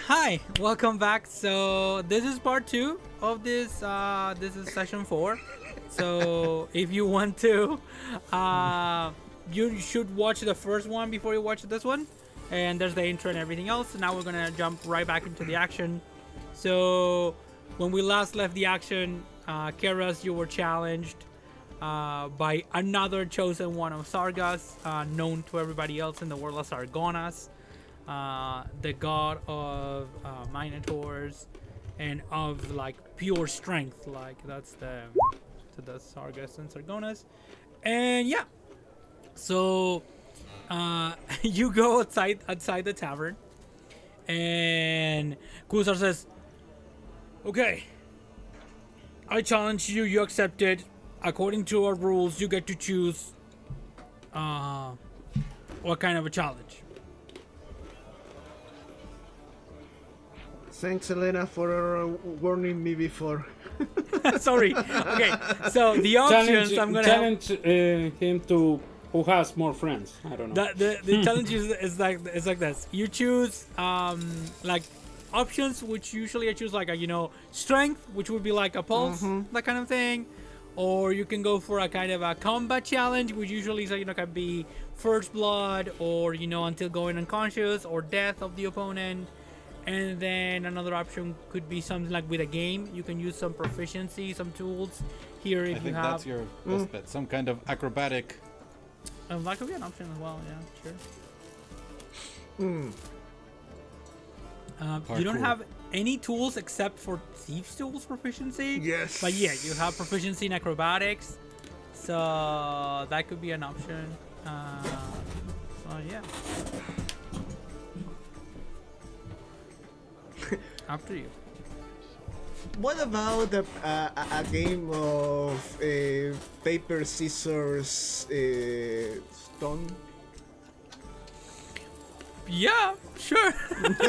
Hi, welcome back. So this is part 2 of this. This is session 4. So if you want to, you should watch the first one before you watch this one. And there's the intro and everything else. So now we're gonna jump right back into the action. So when we last left the action, Keras, you were challenged by another chosen one of Sargas, known to everybody else in the world as Sargonas. The god of minotaurs and of like pure strength, like that's the Sargas and Sargonas. And yeah, so you go outside the tavern, and Kusar says, "Okay, I challenge you. You accept it. According to our rules, you get to choose what kind of a challenge." Thanks, Elena, for warning me before. Sorry. Okay, so the options I'm gonna challenge him to who has more friends. I don't know. The challenge is like this. You choose like options, which usually I choose like a strength, which would be like a pulse, that kind of thing, or you can go for a kind of a combat challenge, which usually is can be first blood, or until going unconscious, or death of the opponent. And then another option could be something like with a game. You can use some proficiency, some tools here if I you think have. that's your best bet. Some kind of acrobatic. That could be an option as well. Yeah, sure. You don't have any tools except for thieves' tools proficiency. Yes. But yeah, you have proficiency in acrobatics, so that could be an option. So yeah. After you. What about a game of paper, scissors, stone? Yeah, sure.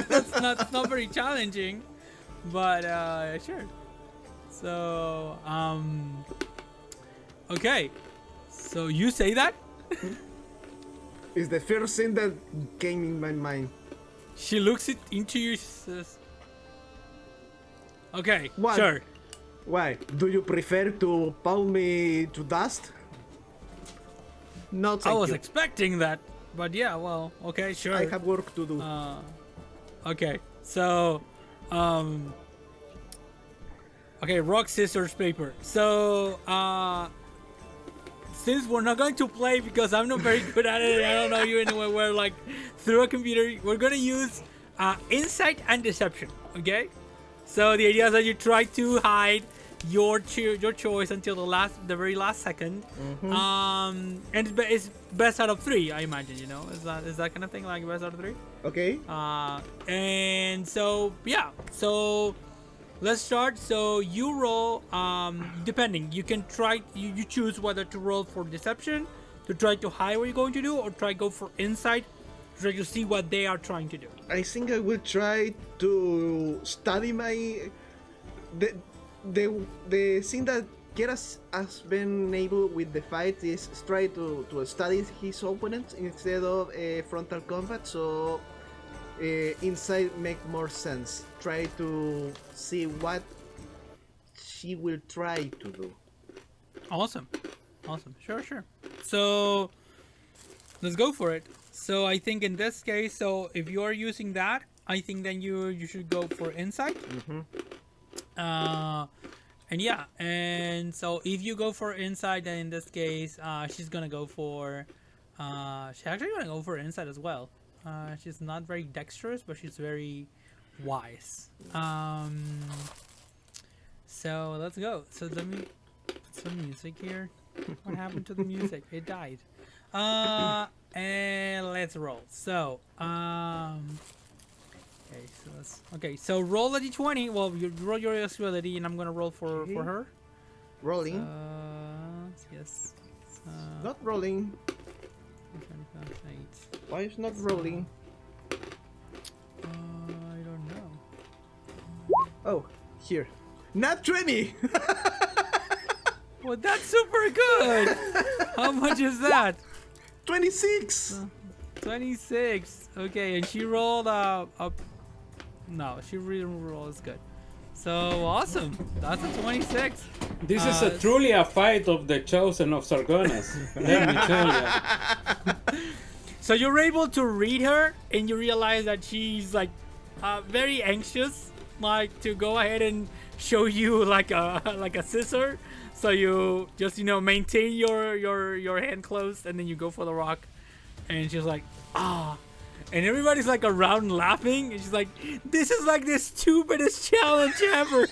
That's not very challenging, but sure. So okay. So you say that? Is the first thing that came in my mind. She looks it into you. Says, okay, What? sure. Why? Do you prefer to pound me to dust? No, I thank was you. expecting that, but yeah, well, okay, sure. I have work to do. Okay, so, okay, rock, scissors, paper. So, since we're not going to play because I'm not very good at it, and I don't know you anyway, we're like through a computer, we're gonna use insight and deception, okay? So the idea is that you try to hide your choice until the very last second, and it's best out of 3, I imagine. Is that kind of thing, like best out of 3? Okay. And so yeah, so let's start. So you roll. Depending, you can try. You choose whether to roll for deception, to try to hide what you're going to do, or try go for insight, to try to see what they are trying to do. I think I will try to study my the thing that Keras has been able with the fight is try to study his opponent instead of frontal combat. So inside make more sense. Try to see what she will try to do. Awesome. Sure. So let's go for it. So I think in this case, so if you are using that, I think then you should go for insight. And yeah, and so if you go for insight, then in this case, she's gonna go for she's actually gonna go for insight as well. She's not very dexterous, but she's very wise. So let's go. So let me put some music here. What happened to the music? It died. And let's roll. So okay, so roll a d20. Well, you roll your ability, and I'm gonna roll for her. Rolling. Yes. Not rolling. 8. Why is not rolling? I don't know. Oh, here. Not 20. Well, that's super good. How much is that? 26. 26. Okay, and she rolled a No, she really rolls good. So awesome. That's a 26. This is truly a fight of the chosen of Sargonas. Let me tell you. So you're able to read her, and you realize that she's like very anxious, like to go ahead and show you like a scissor. So you just maintain your hand closed, and then you go for the rock, and she's like and everybody's like around laughing, and she's like, "This is like the stupidest challenge ever."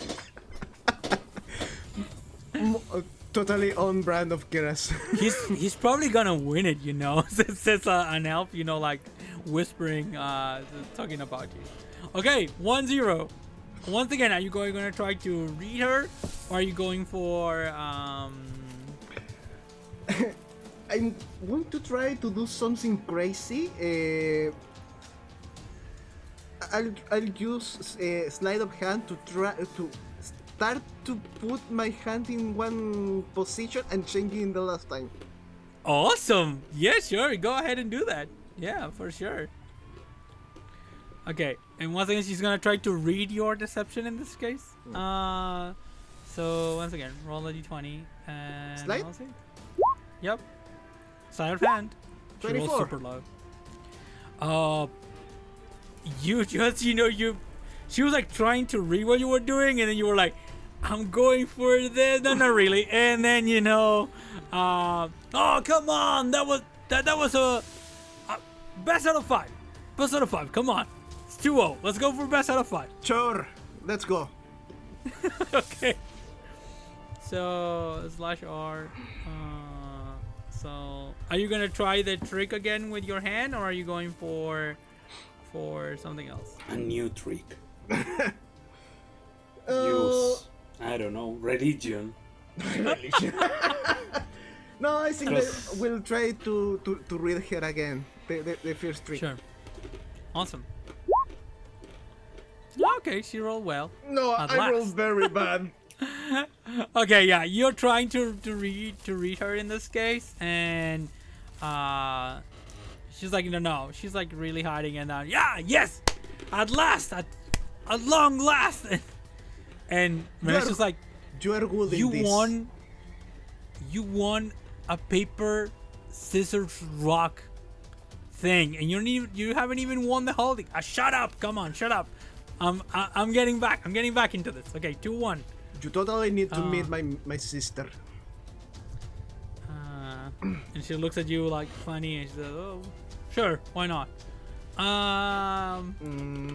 Totally on brand of Keras. He's probably gonna win it, says an elf, like whispering, talking about you. Okay, 1-0. Once again, are you gonna try to read her, or are you going for I'm going to try to do something crazy. I'll use sleight of hand to try to start to put my hand in one position and change it in the last time. Awesome. Yeah, sure. Go ahead and do that. Yeah, for sure. Okay, and once again, she's gonna try to read your deception in this case. So once again, roll a d20 and Slide? I'll see. Yep. Sleight of hand. She rolls 24. super low. You just she was like trying to read what you were doing, and then you were like, I'm going for this. No, not really. And then oh, come on, that was a best out of 5. Best out of 5. Come on, it's 2-0. Let's go for best out of 5. Sure, let's go. Okay. So /R. So are you gonna try the trick again with your hand, or are you going for something else? A new trick. Use, I don't know, religion. No, I think that we'll try to read her again. The first trick. Sure. Awesome. Okay, she rolled well. No, At I rolled last. very bad. Okay, yeah, you're trying to read her in this case, and she's like, no, she's like really hiding, and yes, at last, at long last, and she's like, You are good in you this. won a paper scissors rock thing, and you haven't even won the whole thing. Shut up, come on, shut up. I'm getting back into this. Okay, 2-1. You totally need to meet my sister. And she looks at you like funny, and she says, "Oh, sure, why not?"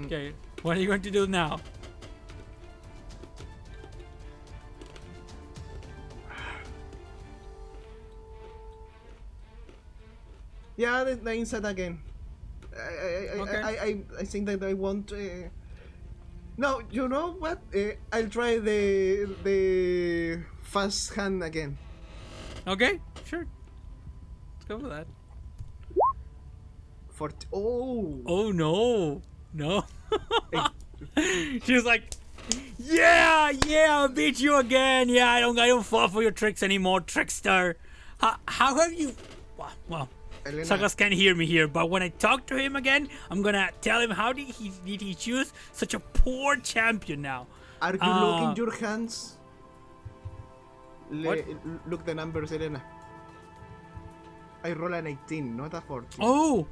Okay, what are you going to do now? Yeah, the inside again. I think that I want. No, you know what? I'll try the fast hand again. Okay, sure. Let's go for that. 40. Oh. Oh no. She's like, yeah, I beat you again. Yeah, I don't fall for your tricks anymore, trickster. How have you? Well, Elena. Sagas can't hear me here, but when I talk to him again, I'm gonna tell him how did he choose such a poor champion now. Are you looking your hands? What? Look the numbers, Elena. I roll an 18, not a 14. Oh,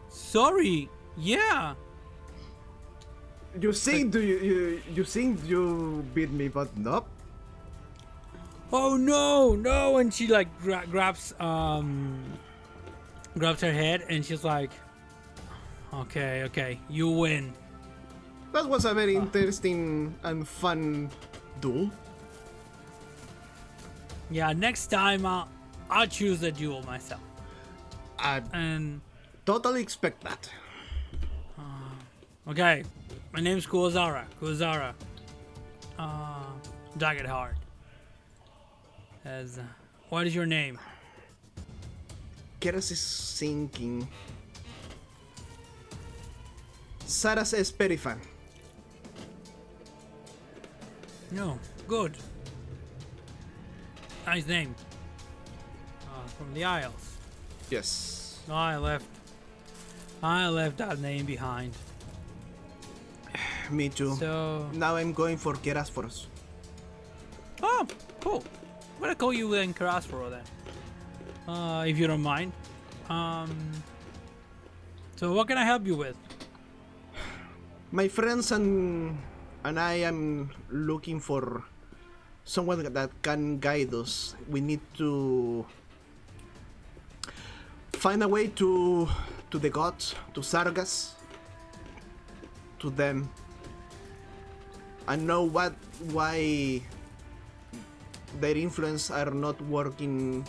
sorry. Yeah. You think you think you beat me, but nope. Oh no! And she like grabs her head, and she's like, okay, you win. That was a very interesting and fun duel. Yeah, next time I'll choose the duel myself. I And totally expect that. okay, my name's Kuwazara. Jagged Heart. What is your name? Keras is sinking. Sarah says Perifan. No, good. Nice name. From the Isles. Yes. I left that name behind. Me too. So, Now I'm going for Kerasforos. oh, cool. I'm gonna call you then Karasforo then, if you don't mind. So what can I help you with? My friends and I am looking for someone that can guide us. We need to find a way to the gods, to Sargas, to them, and know why their influence are not working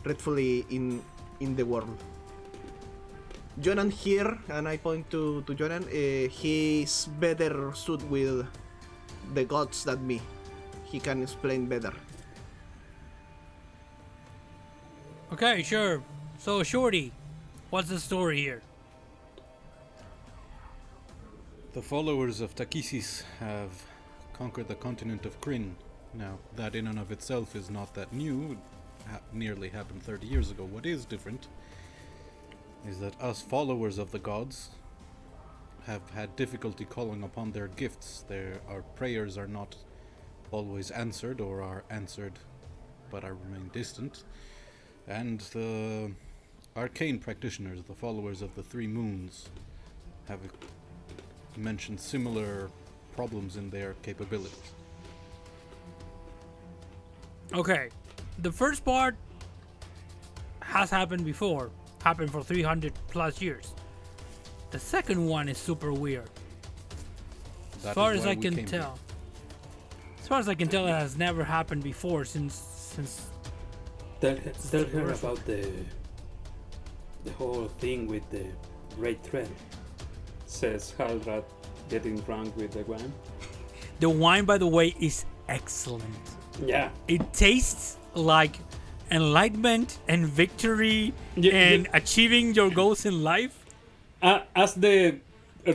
rightfully in the world. Johann here, and I point to Johann, he's better suited with the gods than me. He can explain better. Okay, sure. So, Shorty, what's the story here? The followers of Takhisis have conquered the continent of Kryn. Now, that in and of itself is not that new. It nearly happened 30 years ago. What is different is that us followers of the gods have had difficulty calling upon their gifts. Our prayers are not always answered, or are answered but are remain distant. And the arcane practitioners, the followers of the Three Moons, have mentioned similar problems in their capabilities. Okay, the first part has happened before. Happened for 300 plus years. The second one is super weird. As far as I can tell. As far as I can tell, it has never happened before since. Tell her about the whole thing with the great threat, says Haldrath, getting drunk with the wine. The wine, by the way, is excellent. Yeah. It tastes like enlightenment and victory and achieving your goals in life. As the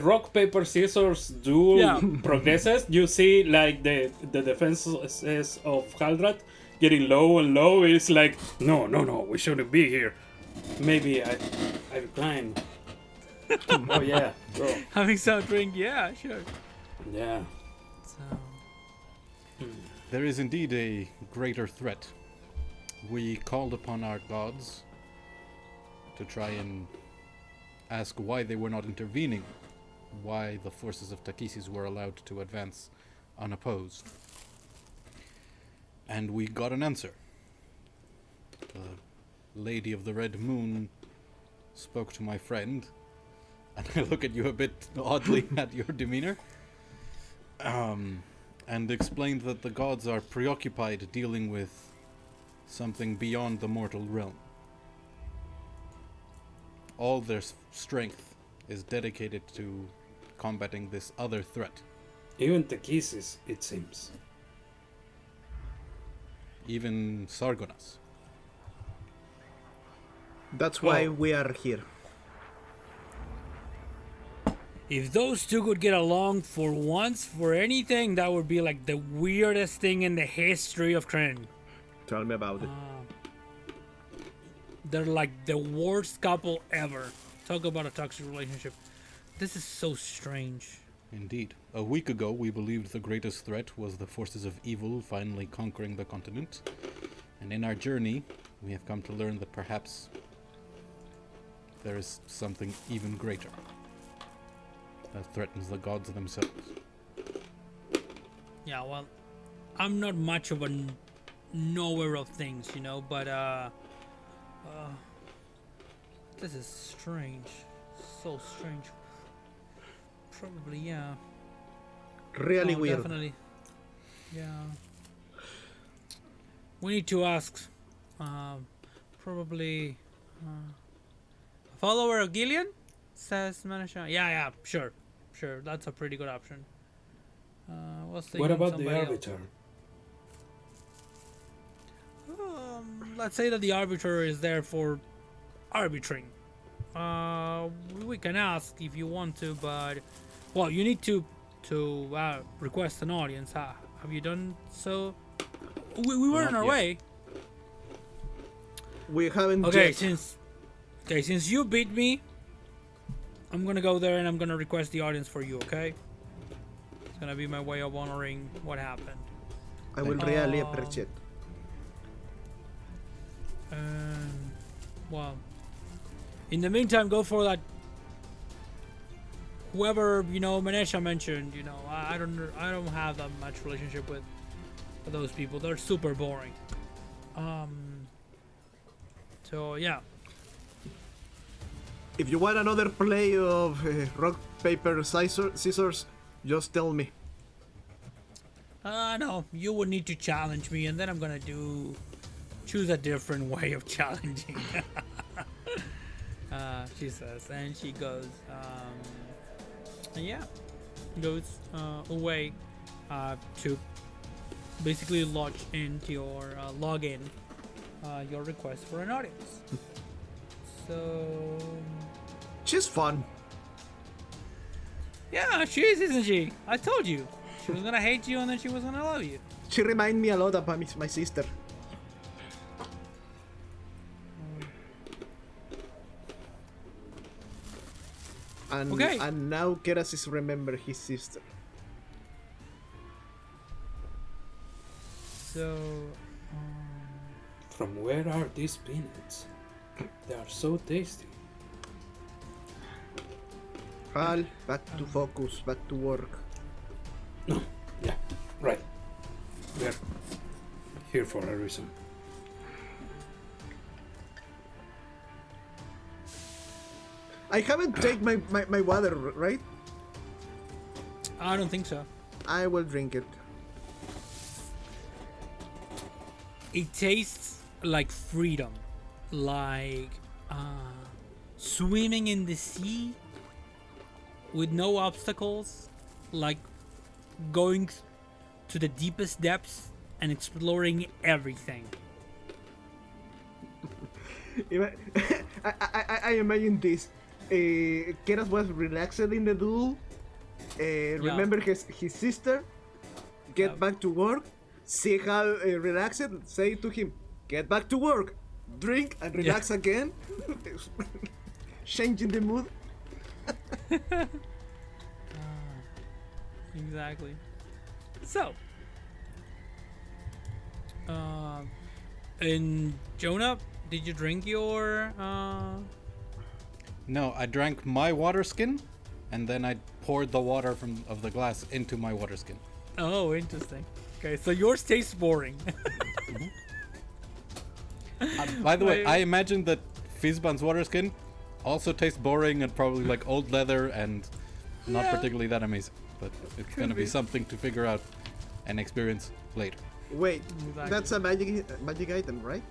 rock paper scissors duel progresses, you see like the defenses of Haldrath getting low and low. It's like no, we shouldn't be here. Maybe I climb. Oh yeah, bro. Having some drink, yeah, sure. Yeah. So, There is indeed a greater threat. We called upon our gods to try and ask why they were not intervening, why the forces of Takhisis were allowed to advance unopposed. And we got an answer. The Lady of the Red Moon spoke to my friend, and I look at you a bit oddly at your demeanor, and explained that the gods are preoccupied dealing with something beyond the mortal realm. All their strength is dedicated to combating this other threat. Even Takhisis, it seems. Even Sargonas. That's why we are here. if those two could get along for once, for anything, that would be like the weirdest thing in the history of Kryn. Tell me about it. They're like the worst couple ever. Talk about a toxic relationship. This is so strange. Indeed. A week ago, we believed the greatest threat was the forces of evil finally conquering the continent. And in our journey, we have come to learn that perhaps there is something even greater that threatens the gods themselves. Yeah, well, I'm not much of a knower of things, you know, but this is strange. So strange. Probably, yeah. Really Oh, weird. Definitely. Yeah. We need to ask. Probably. A follower of Gillian? Says Manasha. Yeah, sure. Sure, that's a pretty good option. What about the arbiter? Let's say that the arbiter is there for arbitrary. We can ask if you want to, but well, you need to request an audience. Have you done so? We were Not on our yet. way. We haven't Okay, yet. since you beat me, I'm gonna go there and I'm gonna request the audience for you. Okay. It's gonna be my way of honoring what happened. I will really appreciate. Well, in the meantime, go for that. Whoever Manesha mentioned. I don't have that much relationship with those people. They're super boring. So yeah. If you want another play of rock, paper, scissors, just tell me. No, you would need to challenge me, and then I'm gonna choose a different way of challenging. She says, and she goes, away to basically log into log in your request for an audience. So She's fun. yeah, she is, isn't she? I told you she was gonna hate you and then she was gonna love you. She reminds me a lot of my sister. And, Okay. and now Kerasis remember his sister. So From where are these peanuts? They are so tasty. Hal, back to focus, back to work. No, yeah, right. We're here for a reason. I haven't taken my water, right? I don't think so. I will drink it. It tastes like freedom, like swimming in the sea with no obstacles, like going to the deepest depths and exploring everything. I imagine this. Keras was relaxed in the duel. Remember his sister. Get back to work. See Hal relaxed. Say to him, get back to work. Drink and relax again. Changing the mood. Exactly. So, and Jonah, did you drink your? No, I drank my water skin, and then I poured the water of the glass into my water skin. Oh, interesting. Okay, so yours tastes boring. By the way, I imagine that Fizban's water skin also tastes boring and probably like old leather and not particularly that amazing. But it's gonna be something to figure out and experience later. Wait, Exactly. that's a magic item, right?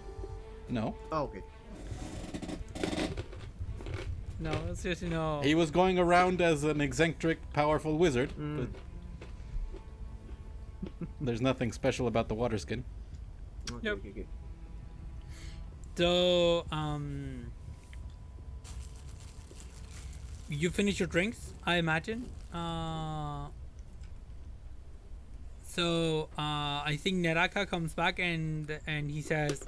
No, Oh, okay. No, it's just he was going around as an eccentric, powerful wizard, but there's nothing special about the water skin. Okay, Yep. okay. So, you finish your drinks, I imagine. I think Neraka comes back and he says,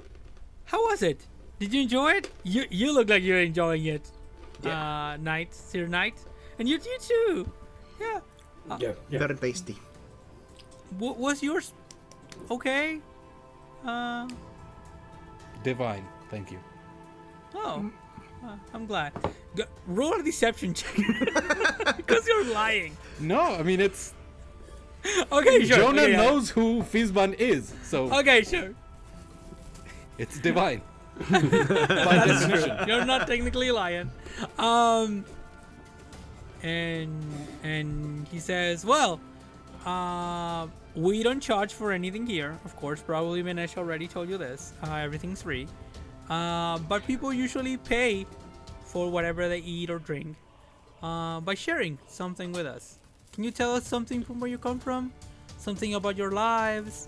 "How was it? Did you enjoy it? You look like you're enjoying it, Knight, Sir Knight, and you too. Yeah. Yeah. Very tasty. Was yours okay? Divine, thank you. Oh, I'm glad. Roll a deception check because you're lying. No, I mean it's Okay, sure. Jonah okay, yeah. knows who Fizban is, so Okay, sure. it's divine. By definition. You're not technically lying. And he says, well, we don't charge for anything here. Of course, probably Minesh already told you this. Everything's free. But people usually pay for whatever they eat or drink by sharing something with us. Can you tell us something from where you come from? Something about your lives?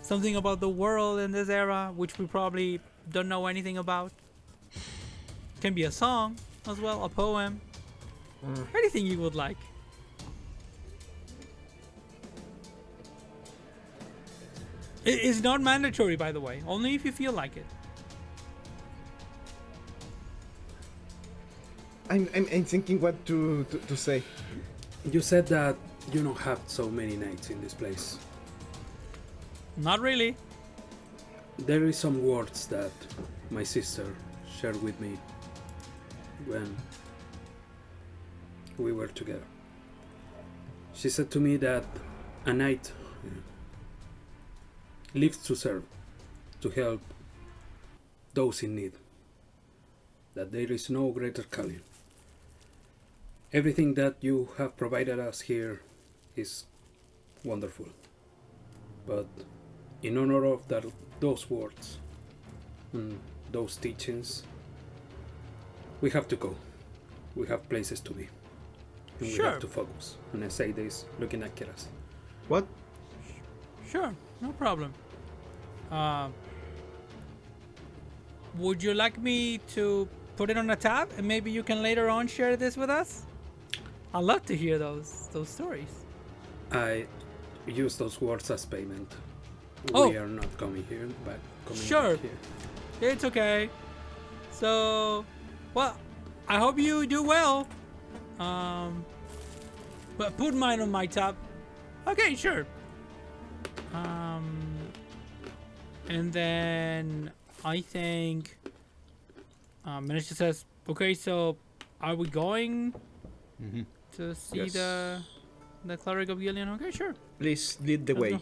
Something about the world in this era, which we probably don't know anything about? Can be a song as well, a poem. Anything you would like. It is not mandatory, by the way. Only if you feel like it. I'm thinking what to say. You said that You don't have so many knights in this place. Not really. There is some words that my sister shared with me when we were together. She said to me that a knight lives to serve, to help those in need, that there is no greater calling. Everything that you have provided us here is wonderful, but in honor of those words and those teachings, we have to go. We have places to be. And we Sure. have to focus. And I say this looking at Keras. What? Sure, no problem. Would you like me to put it on a tab and maybe you can later on share this with us? I'd love to hear those stories. I use those words as payment. Oh. We are not coming here, but coming Sure. back here. It's okay. So, well, I hope you do well. But put mine on my tab. Okay, sure. And then I think Minister says, okay, so are we going Mm-hmm. to see Yes. the cleric of Gillian? Okay, sure. Please lead the Let's way. go.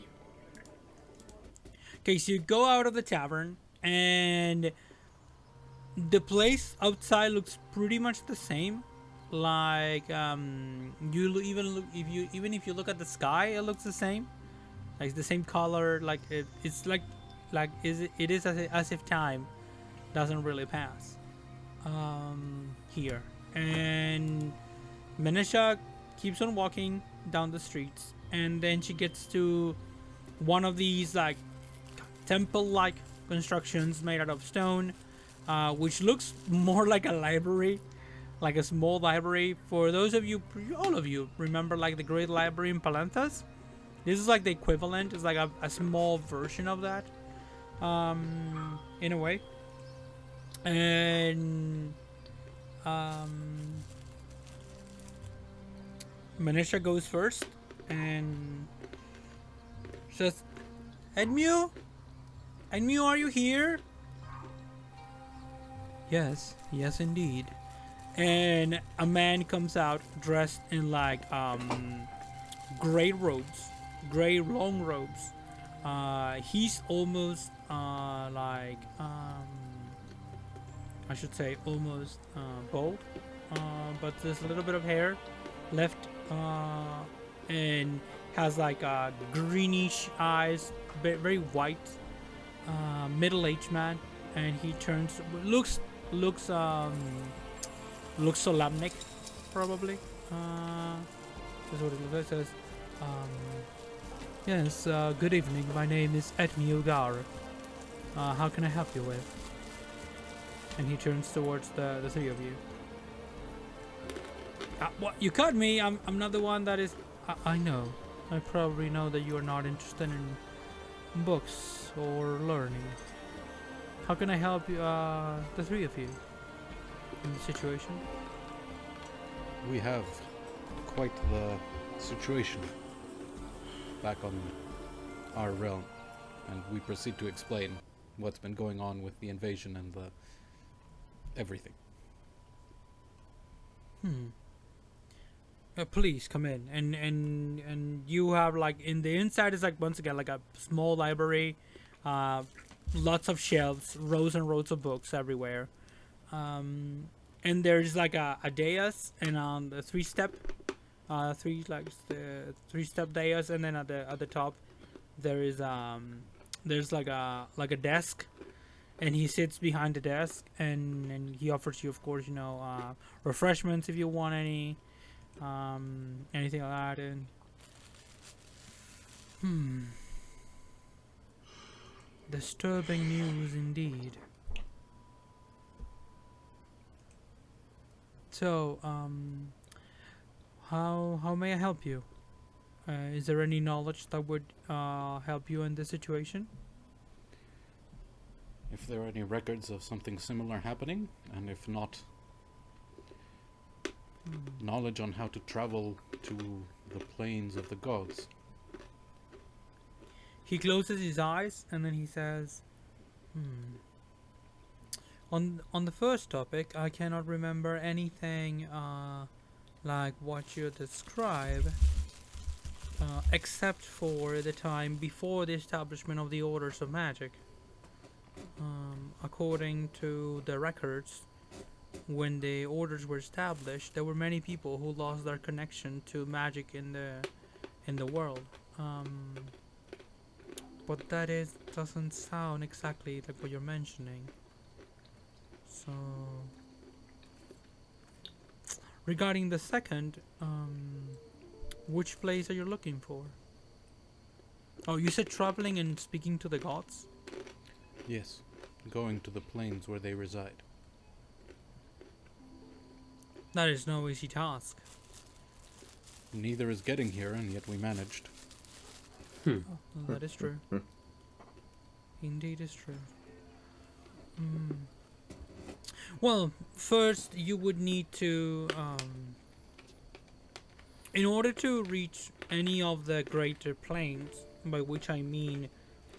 Okay, so you go out of the tavern, and the place outside looks pretty much the same. Like even if you look at the sky, it looks the same. Like it's the same color. Like it's like it is as if time doesn't really pass here. And Menesha keeps on walking down the streets, and then she gets to one of these like temple-like constructions made out of stone, which looks more like a library, like a small library. For those of you, all of you, remember like the Great Library in Palanthas? This is like the equivalent. It's like a small version of that, in a way. And Manisha goes first and says, Edmu, are you here? Yes, indeed. And a man comes out dressed in like gray robes, gray long robes. He's almost I should say almost bald, but there's a little bit of hair left, and has like greenish eyes, very white, middle-aged man, and he turns, looks Solamnic, probably. That's what it looks like. It says, yes, good evening. My name is Edmu Gar. How can I help you with? And he turns towards the three of you. What? You cut me. I'm not the one that is. I know. I probably know that you are not interested in books or learning. How can I help you, the three of you, in the situation? We have quite the situation back on our realm, and we proceed to explain what's been going on with the invasion and the everything. Please come in, and you have like in the inside is like once again like a small library, lots of shelves, rows and rows of books everywhere, and there's like a dais, and on the three-step dais, and then at the top there is there's like a desk, and he sits behind the desk, and he offers you, of course, refreshments if you want any. Anything like that, and disturbing news indeed. So, how may I help you? Is there any knowledge that would help you in this situation? If there are any records of something similar happening, and if not, knowledge on how to travel to The plains of the gods. He closes his eyes and then he says, On the first topic, I cannot remember anything like what you describe, except for the time before the establishment of the Orders of Magic. According to the records, when the orders were established, there were many people who lost their connection to magic in the world. But that doesn't sound exactly like what you're mentioning. So, regarding the second, which place are you looking for? Oh, you said traveling and speaking to the gods? Yes, going to the plains where they reside. That is no easy task. Neither is getting here, and yet we managed. Oh, that is true. Indeed is true. Well, first you would need to, in order to reach any of the greater planes, by which I mean,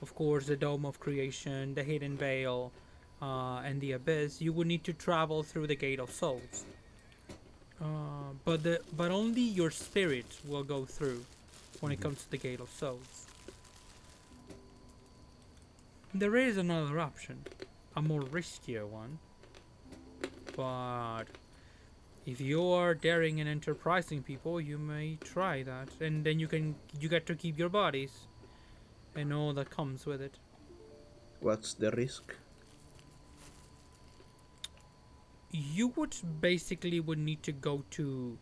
of course, the Dome of Creation, the Hidden Veil, and the Abyss, you would need to travel through the Gate of Souls. But only your spirit will go through when it comes to the Gate of Souls. There is another option, a more riskier one. But if you are daring and enterprising people, you may try that, and then you get to keep your bodies and all that comes with it. What's the risk? You would need to go to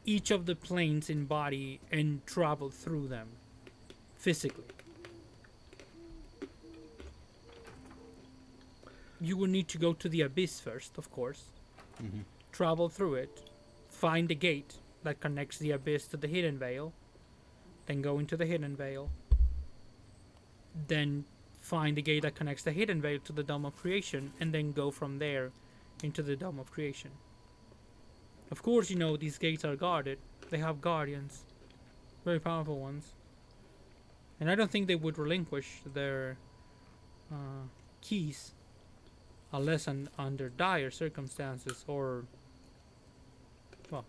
each of the planes in body and travel through them physically. You would need to go to the Abyss first, of course. Travel through it, find the gate that connects the Abyss to the Hidden Veil, then go into the Hidden Veil, then find the gate that connects the Hidden Veil to the Dome of Creation, and then go from there into the Dome of Creation. Of course, you know, these gates are guarded. They have guardians, very powerful ones. And I don't think they would relinquish their keys unless under dire circumstances, or, well,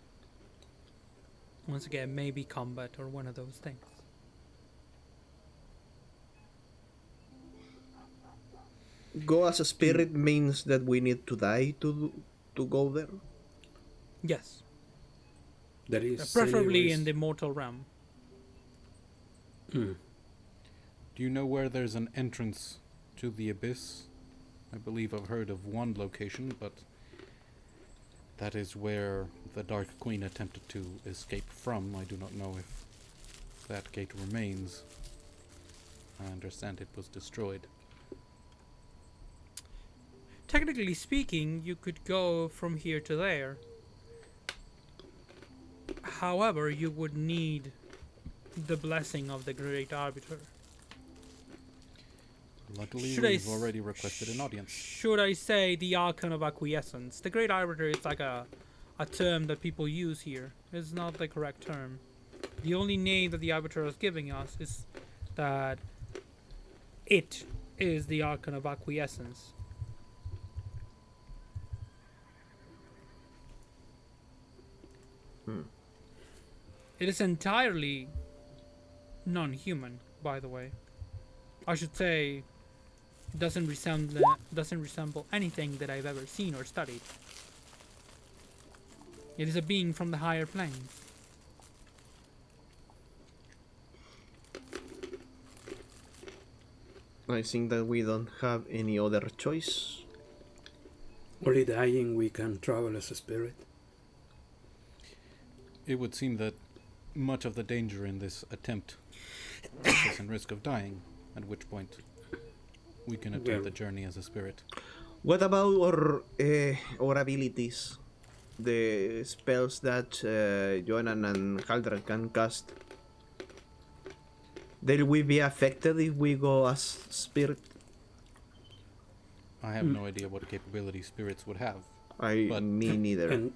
once again, maybe combat or one of those things. Go as a spirit means that we need to die to go there? Yes. There is Preferably anyways- in the mortal realm. Do you know where there's an entrance to the Abyss? I believe I've heard of one location, but that is where the Dark Queen attempted to escape from. I do not know if that gate remains. I understand it was destroyed. Technically speaking, you could go from here to there. However, you would need the blessing of the Great Arbiter. Luckily, Should I we've s- already requested an audience. Should I say the Archon of Acquiescence? The Great Arbiter is like a term that people use here. It's not the correct term. The only name that the Arbiter is giving us is that it is the Archon of Acquiescence. It is entirely non-human, by the way. I should say, doesn't resemble anything that I've ever seen or studied. It is a being from the higher planes. I think that we don't have any other choice. Only dying we can travel as a spirit. It would seem that much of the danger in this attempt puts us in risk of dying, at which point we can attempt the journey as a spirit. What about our abilities? The spells that Johann and Haldra can cast. Will we be affected if we go as spirit? I have no idea what capability spirits would have. Me neither.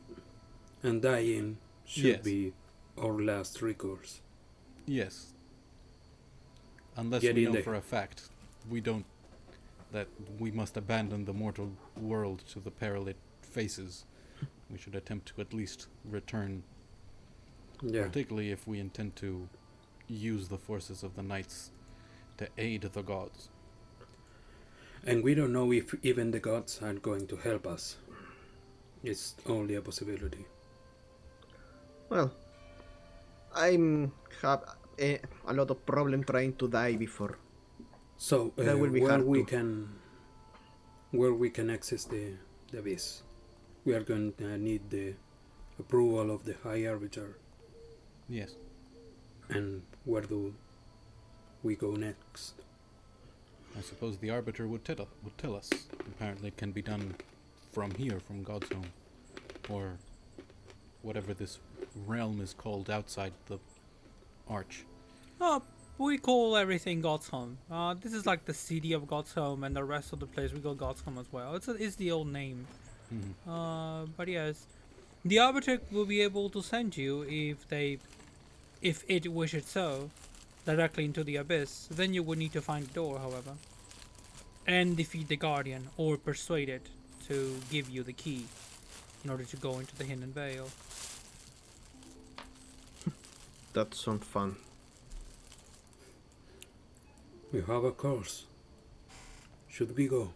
And dying should Yes. be our last recourse. Yes. Unless Get we in know there. for a fact that we must abandon the mortal world to the peril it faces, we should attempt to at least return, Yeah. particularly if we intend to use the forces of the knights to aid the gods. And we don't know if even the gods are going to help us. It's only a possibility. Well, I'm have a lot of problem trying to die before. So That will be where hard we to- can access the abyss, we are going to need the approval of the High Arbiter. Yes. And where do we go next? I suppose the Arbiter would tell us. Apparently it can be done from here, from God's home. Or whatever this realm is called outside the arch. Oh, we call everything God's home. This is like the city of God's home, and the rest of the place we call God's home as well. It's the old name. But yes, the Arbiter will be able to send you if it wishes so, directly into the abyss. Then you would need to find the door, however, and defeat the Guardian or persuade it to give you the key in order to go into the Hidden Vale. That sounds fun. We have a course. Should we go?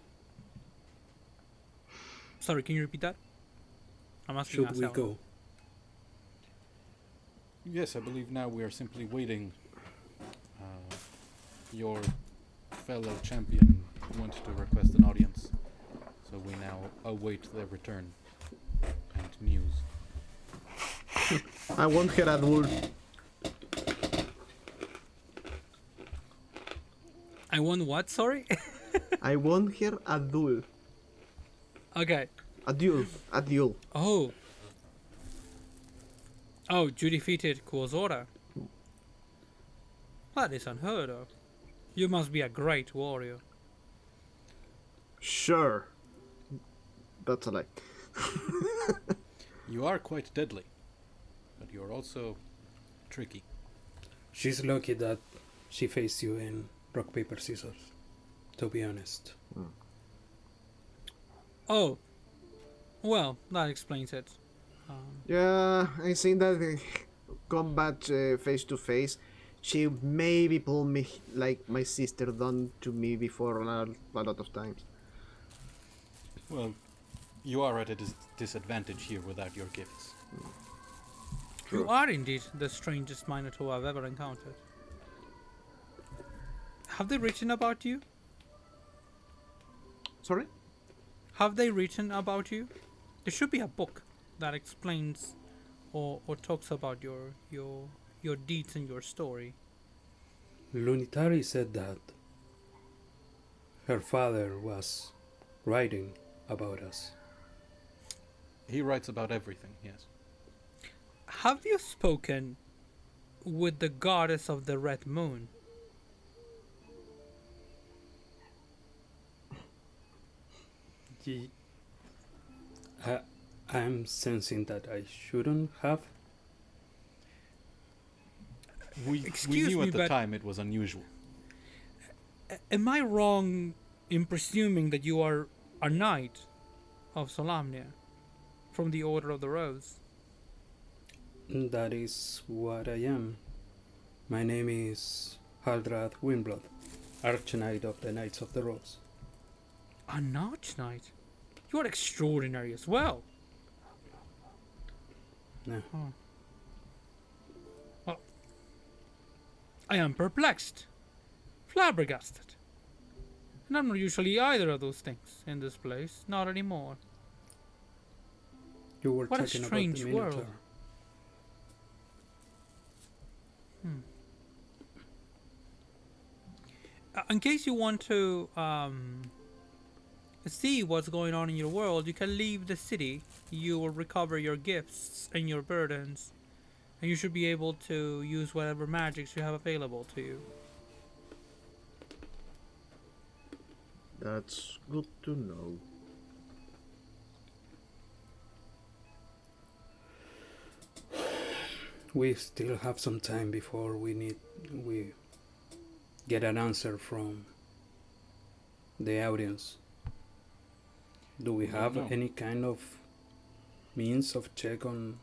Sorry, can you repeat that? I'm asking Should we myself. go? Yes, I believe now we are simply waiting. Your fellow champion went to request an audience, so we now await their return and news. I want her a duel. I won what? Sorry. I want her a duel. Okay. A duel. A duel. Oh. Oh, you defeated Kuozora. That is unheard of. You must be a great warrior. Sure. That's a lie. You are quite deadly, but you're also tricky. She's lucky that she faced you in rock, paper, scissors, to be honest. Oh. Well, that explains it. Yeah, I think that combat face to face, she maybe pulled me like my sister done to me before a lot of times. Well, you are at a disadvantage here without your gifts. You are indeed the strangest Minotaur I've ever encountered. Have they written about you? Sorry? Have they written about you? There should be a book that explains or talks about your deeds and your story. Lunitari said that her father was writing about us. He writes about everything, yes. Have you spoken with the goddess of the Red Moon? I'm sensing that I shouldn't have. We Excuse knew me, at the but- time it was unusual. Am I wrong in presuming that you are a knight of Solamnia from the Order of the Rose? That is what I am. My name is Haldrath Windblood, Archknight of the Knights of the Rose. An arch knight? You are extraordinary as well. No. Well, I am perplexed, flabbergasted. And I'm not usually either of those things in this place, not anymore. You were What a talking strange about the Minotaur. world. In case you want to see what's going on in your world, you can leave the city. You will recover your gifts and your burdens, and you should be able to use whatever magics you have available to you. That's good to know. We still have some time before we get an answer from the audience. Do we have No. any kind of means of check on?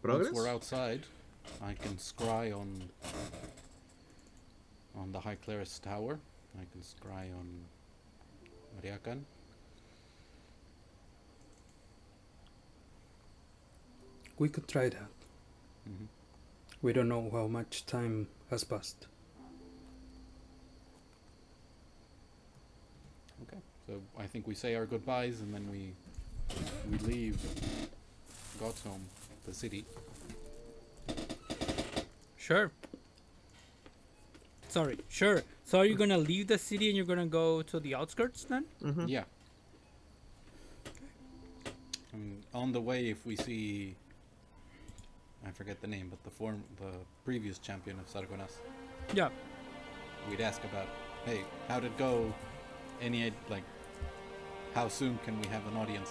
Progress? Once we're outside, I can scry on the High Clerist's tower. I can scry on Mariakan. We could try that. Mhm. We don't know how much time has passed. Okay, so I think we say our goodbyes and then we leave God's home, the city. Sure. Sorry, sure. So are you gonna leave the city and you're gonna go to the outskirts then? Mm-hmm. Yeah. On the way, if we see, I forget the name, but the previous champion of Sargonas, Yeah. we'd ask about, hey, how'd it go? Like, how soon can we have an audience?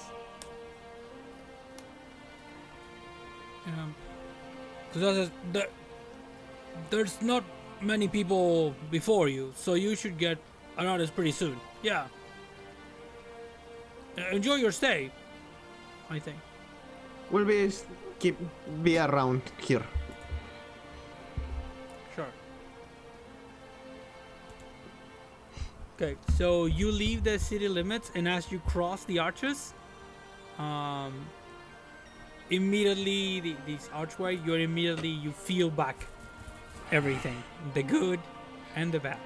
Because there's not many people before you, so you should get an audience pretty soon. Yeah. Enjoy your stay, I think. We'll be around here. Sure. Okay, so you leave the city limits, and as you cross the arches, immediately these archway, you feel back everything, the good and the bad.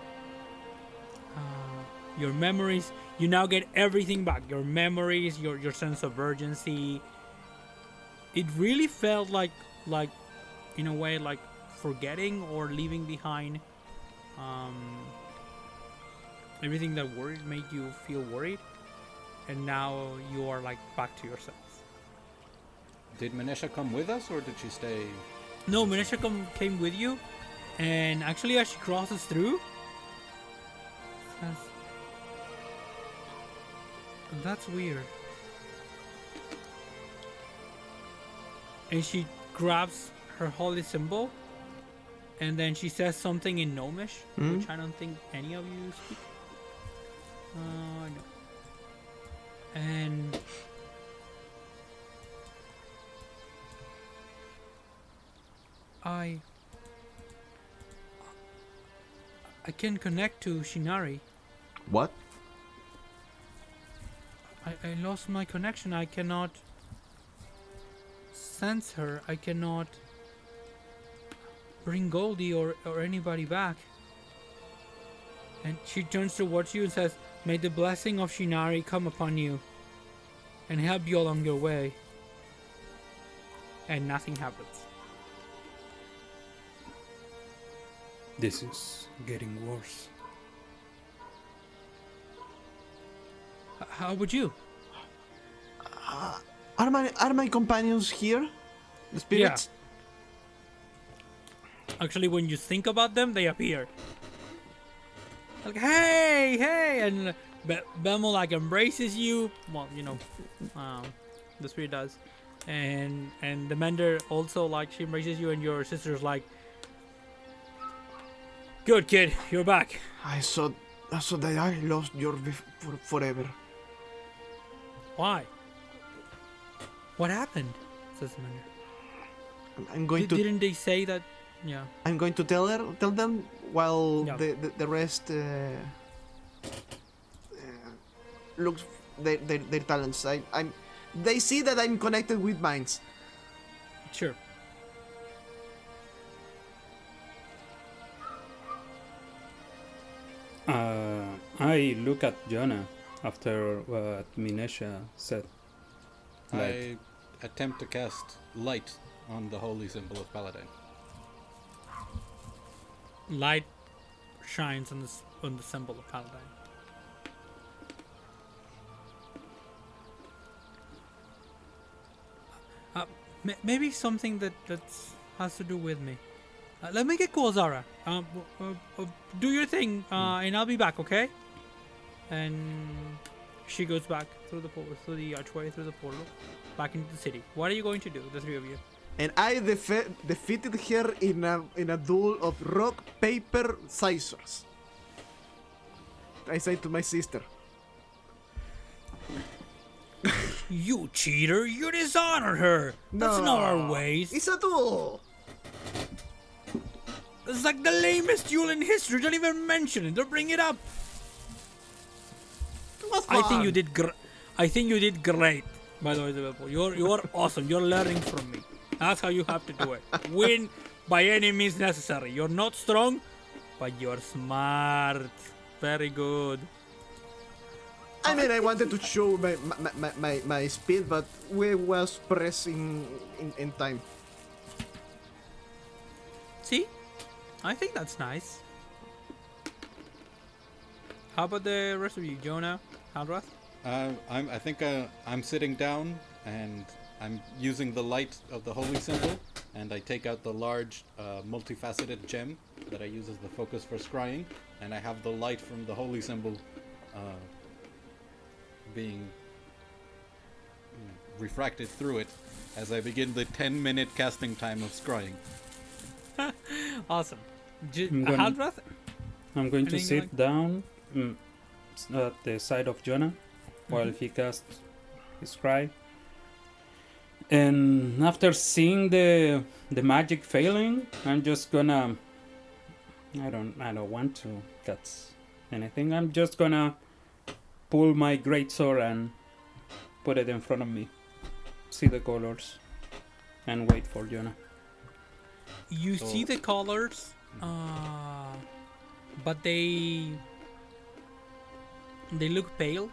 Your memories, you now get everything back. Your memories, your sense of urgency. It really felt like in a way like forgetting or leaving behind everything that made you feel worried, and now you are like back to yourselves. Did Manesha come with us, or did she stay? No, Manesha came with you, and actually as she crosses through, says, that's weird. And she grabs her holy symbol, and then she says something in Gnomish, which I don't think any of you speak. No. And I can connect to Shinari. What? I lost my connection. I cannot sense her. I cannot bring Goldie or anybody back. And she turns towards you and says, "May the blessing of Shinari come upon you and help you along your way." And nothing happens. This is getting worse. How about you? Are my companions here? The spirits? Actually, when you think about them, they appear. Like, hey, and Belmo like embraces you. Well, the spirit does, and the Mender also like she embraces you, and your sister's like, "Good kid, you're back." I thought that I lost your forever. Why? What happened? Says the Mender. I'm going to. Didn't they say that? Yeah. I'm going to tell them while Yeah. the rest looks their talents. They see that I'm connected with minds. Sure. I look at Jonah after what Minesha said. I attempt to cast light on the holy symbol of Paladin. Light shines on the symbol of Paladin. Maybe something that has to do with me. Let me get cool, Zara. Do your thing, and I'll be back, okay? And she goes back through the archway, through the portal, back into the city. What are you going to do, the three of you? And I defeated her in a duel of rock, paper, scissors. I say to my sister. You cheater! You dishonored her! That's not our ways! It's a duel! It's like the lamest duel in history! Don't even mention it! Don't bring it up! It was I think fun. you did great, by the way, Isabel. You're awesome. You're learning from me. That's how you have to do it. Win by any means necessary. You're not strong, but you're smart. Very good. I mean, I wanted to show my speed, but we was pressing in time. See? I think that's nice. How about the rest of you, Jonah, Haldrath? I think I'm sitting down and I'm using the light of the holy symbol, and I take out the large multifaceted gem that I use as the focus for scrying, and I have the light from the holy symbol being refracted through it as I begin the 10-minute casting time of scrying. Awesome. gonna- Haldrath? I'm going to Anything sit like- down at the side of Jonah while he casts his cry. And after seeing the magic failing, I'm just gonna. I don't want to cast anything. I'm just gonna pull my greatsword and put it in front of me. See the colors, and wait for Jonah. You see the colors, but they look pale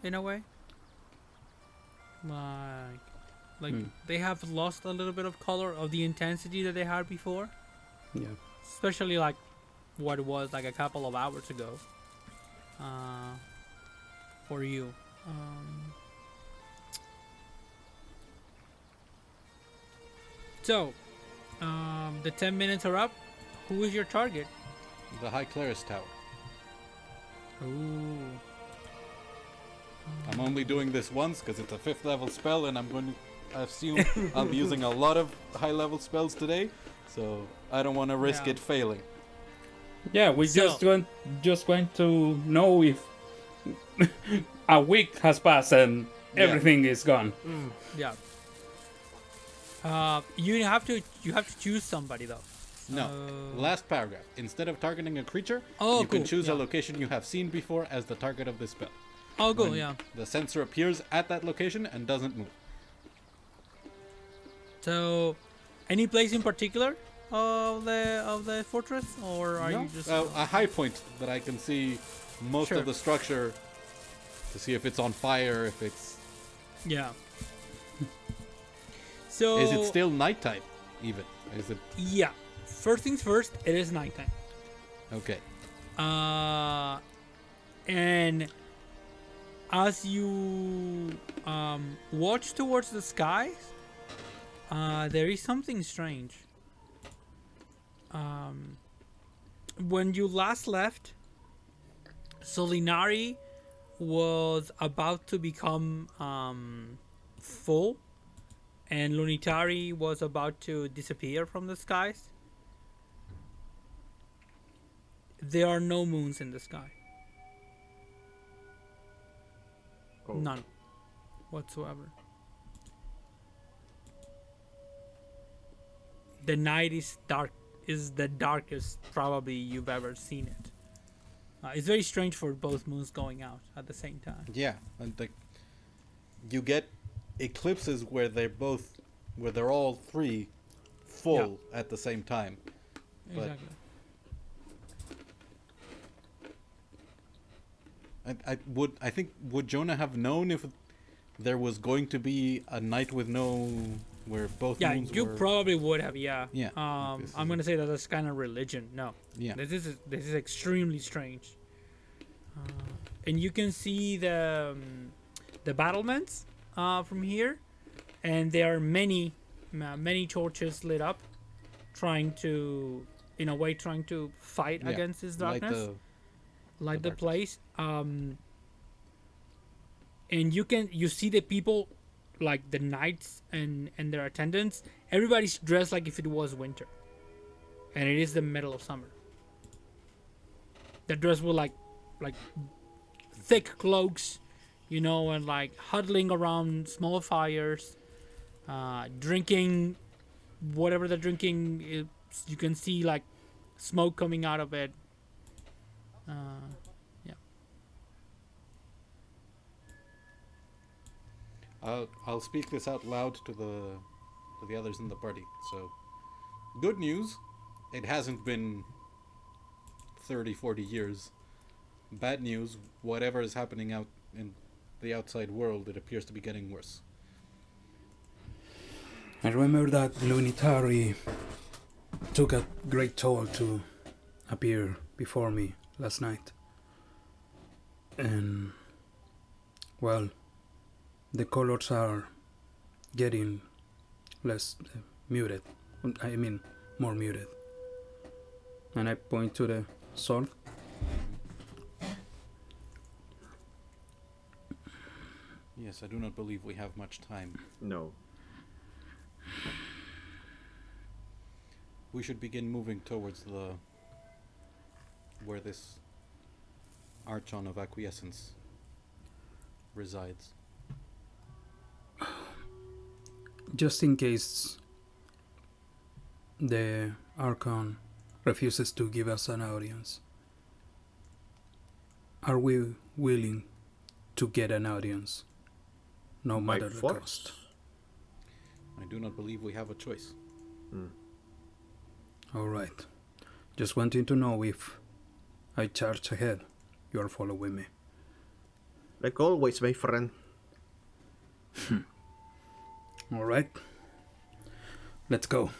in a way. Like they have lost a little bit of color of the intensity that they had before, Yeah. especially like what it was like a couple of hours ago. For you. So, the 10 minutes are up. Who is your target? The High Clerist's Tower. Ooh. I'm only doing this once because it's a 5th level spell, and I'm going to assume I'll be using a lot of high level spells today, so I don't want to risk Yeah. it failing. Yeah, we So- just going to know if a week has passed and Yeah. everything is gone. Yeah. You have to choose somebody though. No. Last paragraph. Instead of targeting a creature, Oh, you can cool, choose yeah. a location you have seen before as the target of this spell. Oh, cool. When Yeah. The sensor appears at that location and doesn't move. So, any place in particular of the fortress, or are No, you just a high point that I can see most Sure. of the structure to see if it's on fire, if it's... yeah? So Is it still nighttime, even? Is it... Yeah. First things first. It is nighttime. Okay. And as you watch towards the sky, there is something strange. When you last left, Solinari was about to become full, and Lunitari was about to disappear from the skies. There are no moons in the sky. None whatsoever. The night is dark, is the darkest probably you've ever seen it. It's very strange for both moons going out at the same time. Yeah, and you get eclipses where they're all three full at the same time. But Exactly. I think would Jonah have known if there was going to be a night with no where both Yeah, moons you were... probably would have. Yeah. Yeah, this I'm is gonna say that that's kind of religion. No. Yeah. This is extremely strange. And you can see the battlements from here, and there are many torches lit up, trying to fight Yeah, against this light darkness, light the darkness. place. And you see the people like the knights and their attendants, everybody's dressed like if it was winter, and it is the middle of summer. They're dressed with like thick cloaks, you know, and like huddling around small fires, drinking whatever they're drinking. You can see like smoke coming out of it. Yeah. I'll speak this out loud to the others in the party. So, good news, it hasn't been 30, 40 years. Bad news, whatever is happening out in the outside world, it appears to be getting worse. I remember that Lunitari took a great toll to appear before me last night. And, well, the colors are getting less muted. I mean, more muted. And I point to the sword. Yes, I do not believe we have much time. No. We should begin moving towards where this Archon of Acquiescence resides. Just in case the Archon refuses to give us an audience, are we willing to get an audience, no matter the cost? I do not believe we have a choice. All right. Just wanting to know if I charge ahead, you are following me. Like always, my friend. All right. Let's go.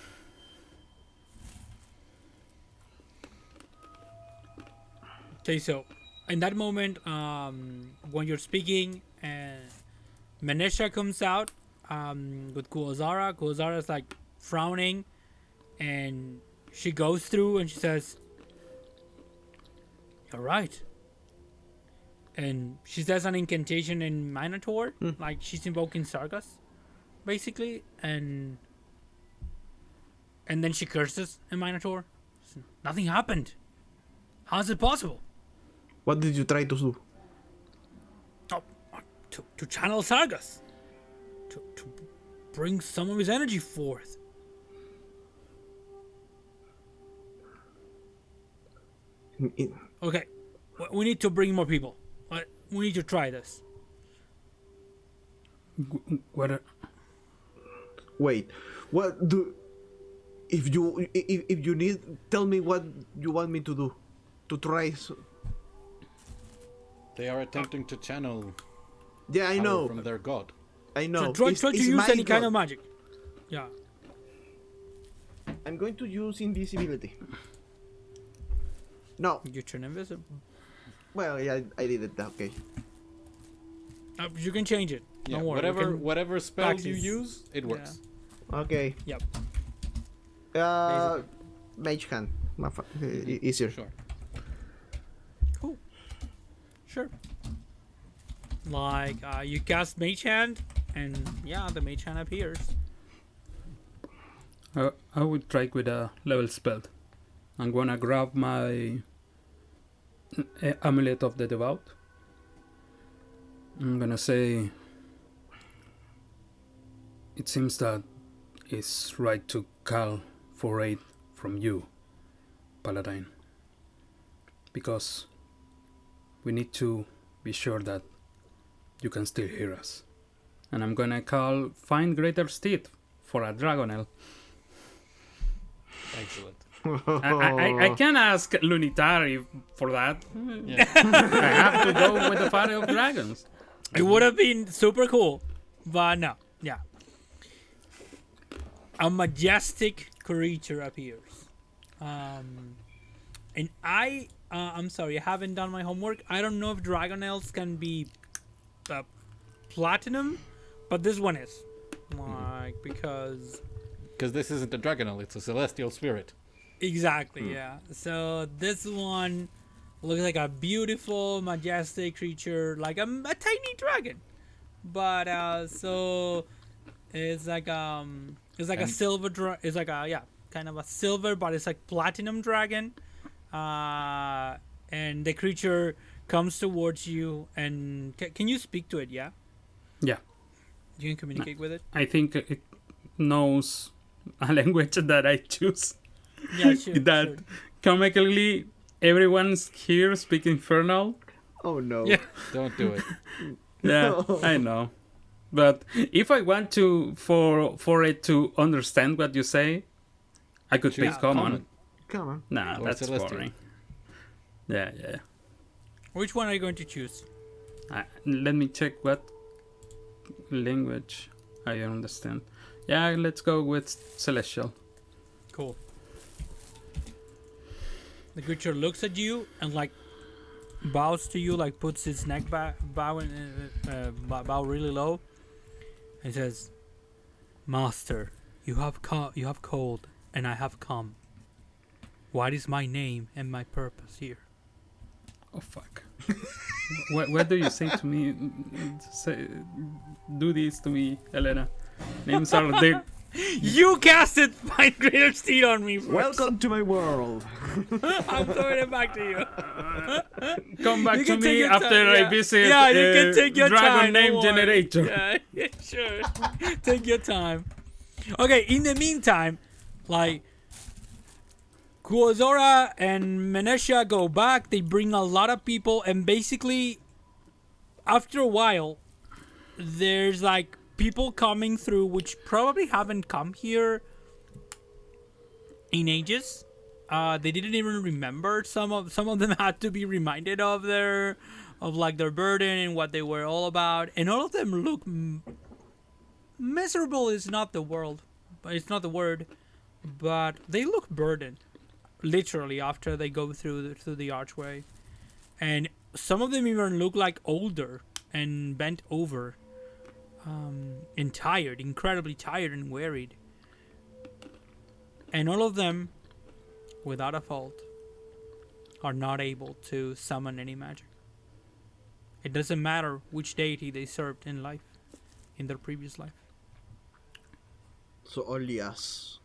Okay, so in that moment, when you're speaking, Manesha comes out with Kuozara. Kuozara's like frowning, and she goes through and she says, "You're right." And she says an incantation in Minotaur, like she's invoking Sargas, basically, and then she curses in Minotaur. Nothing happened. How is it possible? What did you try to do? Oh, to channel Sargas, to bring some of his energy forth. Okay, we need to bring more people. We need to try this. What? Wait, what do? If you need, tell me what you want me to do, to try. They are attempting to channel Yeah, I power know. from their god. I know. Try It's to use my any kind god. of magic. Yeah. I'm going to use invisibility. No. You turn invisible. Well, yeah, I did it. Okay. You can change it. Yeah, Don't worry. whatever spell you practice. use, it works. Okay. Yep. Mage hand. Easier. Sure. Cool. Sure. Like you cast Mage Hand, and yeah, the Mage Hand appears. I would try with a level spell. I'm gonna grab my Amulet of the Devout. I'm gonna say, it seems that it's right to call for aid from you, Paladin, because we need to be sure that you can still hear us. And I'm gonna call Find Greater Steed for a Dragonel. Excellent. Oh. I can ask Lunitari for that. I have to go with the Fire of Dragons. It would have been super cool, but no. Yeah. A majestic creature appears. And I'm sorry, I haven't done my homework. I don't know if Dragonels can be platinum, but this one is. Like, because this isn't a dragonel, it's a celestial spirit. exactly, yeah. So this one looks like a beautiful, majestic creature, like a tiny dragon. but so it's like a And- silver it's like a kind of a silver, but it's like platinum dragon. And the creature comes towards you, and can you speak to it? Yeah, Yeah, you can communicate with it. I think it knows a language that I choose. Yeah, sure. That sure. comically everyone's here speak Infernal. Oh no. Yeah. Don't do it. Yeah, No. I know. But if I want to for it to understand what you say, I could Choose pick common. common. Come on. Nah, Or that's Celestial. boring. Yeah. Which one are you going to choose? Let me check what language I understand. Yeah, let's go with Celestial. Cool. The creature looks at you and like bows to you, like puts its neck bow really low, and says, "Master, you have called, and I have come. What is my name and my purpose here?" Oh fuck. What do you say to me? Do this to me, Elena. Names are there. You casted Find Greater Steed on me first. Welcome to my world. I'm throwing it back to you. Come back You to can take me your after time, I yeah. visit Yeah, you can take your Dragon time. Name don't worry. Generator. Yeah, sure. Take your time. Okay, in the meantime, like, Kuozora and Menesha go back. They bring a lot of people, and basically, after a while, there's like people coming through which probably haven't come here in ages. They didn't even remember. Some of them had to be reminded of their burden and what they were all about, and all of them look miserable. Is not the word, but they look burdened, literally, after they go through the archway, and some of them even look like older and bent over, and tired, incredibly tired and wearied, and all of them, without a fault, are not able to summon any magic. It doesn't matter which deity they served in life, in their previous life. So only us.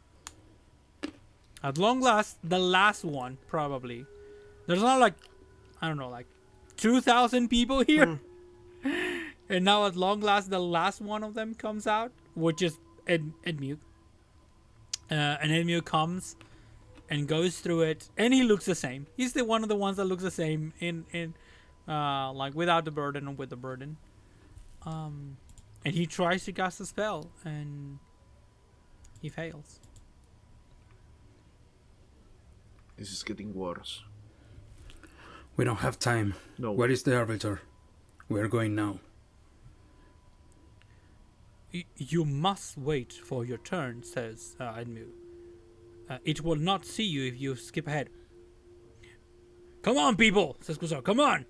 At long last, the last one, probably. There's not like, I don't know, like 2,000 people here. And now at long last, the last one of them comes out, which is Edmure. And Edmure comes and goes through it, and he looks the same. He's one of the ones that looks the same in like without the burden or with the burden. And he tries to cast a spell, and he fails. This is getting worse. We don't have time. No. Where is the arbiter? We're going now. You must wait for your turn, says Edmure. It will not see you if you skip ahead. Come on, people, says Kusar. Come on.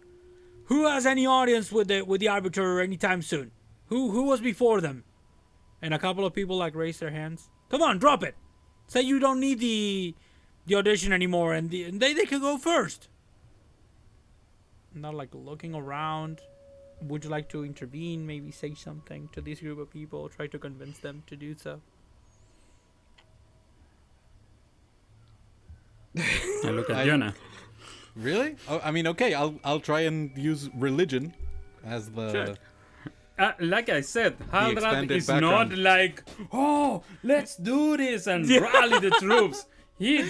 Who has any audience with the arbiter anytime soon? Who was before them? And a couple of people like raise their hands. Come on, drop it. Say you don't need the audition anymore, and they can go first. Not like looking around. Would you like to intervene? Maybe say something to this group of people. Try to convince them to do so. I look at Jonah. Really? Oh, I mean, okay. I'll try and use religion as the. Sure. Like I said, Haldrad expanded is background. not like, oh, let's do this and rally the troops. He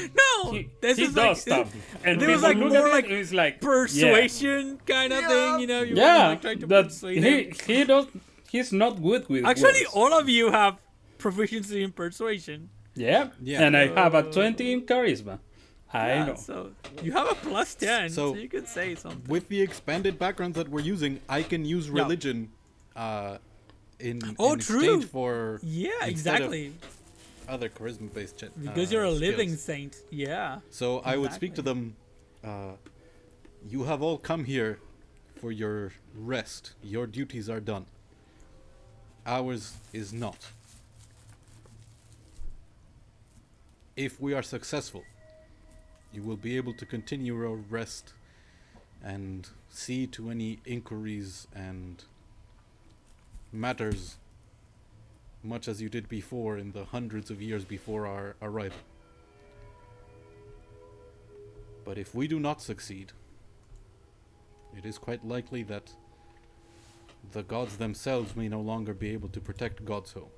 this he is does like- stuff, and there was people like look more at like it, and it's like Persuasion kind of thing, you know. You Yeah, wanna, like, try to that persuade him. he does. He's not good with Actually, words. all of you have proficiency in persuasion. Yeah, Yeah. and I have a 20 in charisma. I know. So you have a plus 10, so So- you can say something. With the expanded backgrounds that we're using, I can use Yeah. religion in Oh, exchange true. for Yeah, instead of exactly. other charisma-based Because you're a living skills. saint. Yeah. So I would speak to Exactly. them. You have all come here for your rest. Your duties are done. Ours is not. If we are successful, you will be able to continue your rest and see to any inquiries and matters much as you did before in the hundreds of years before our arrival. But if we do not succeed, it is quite likely that the gods themselves may no longer be able to protect Godso,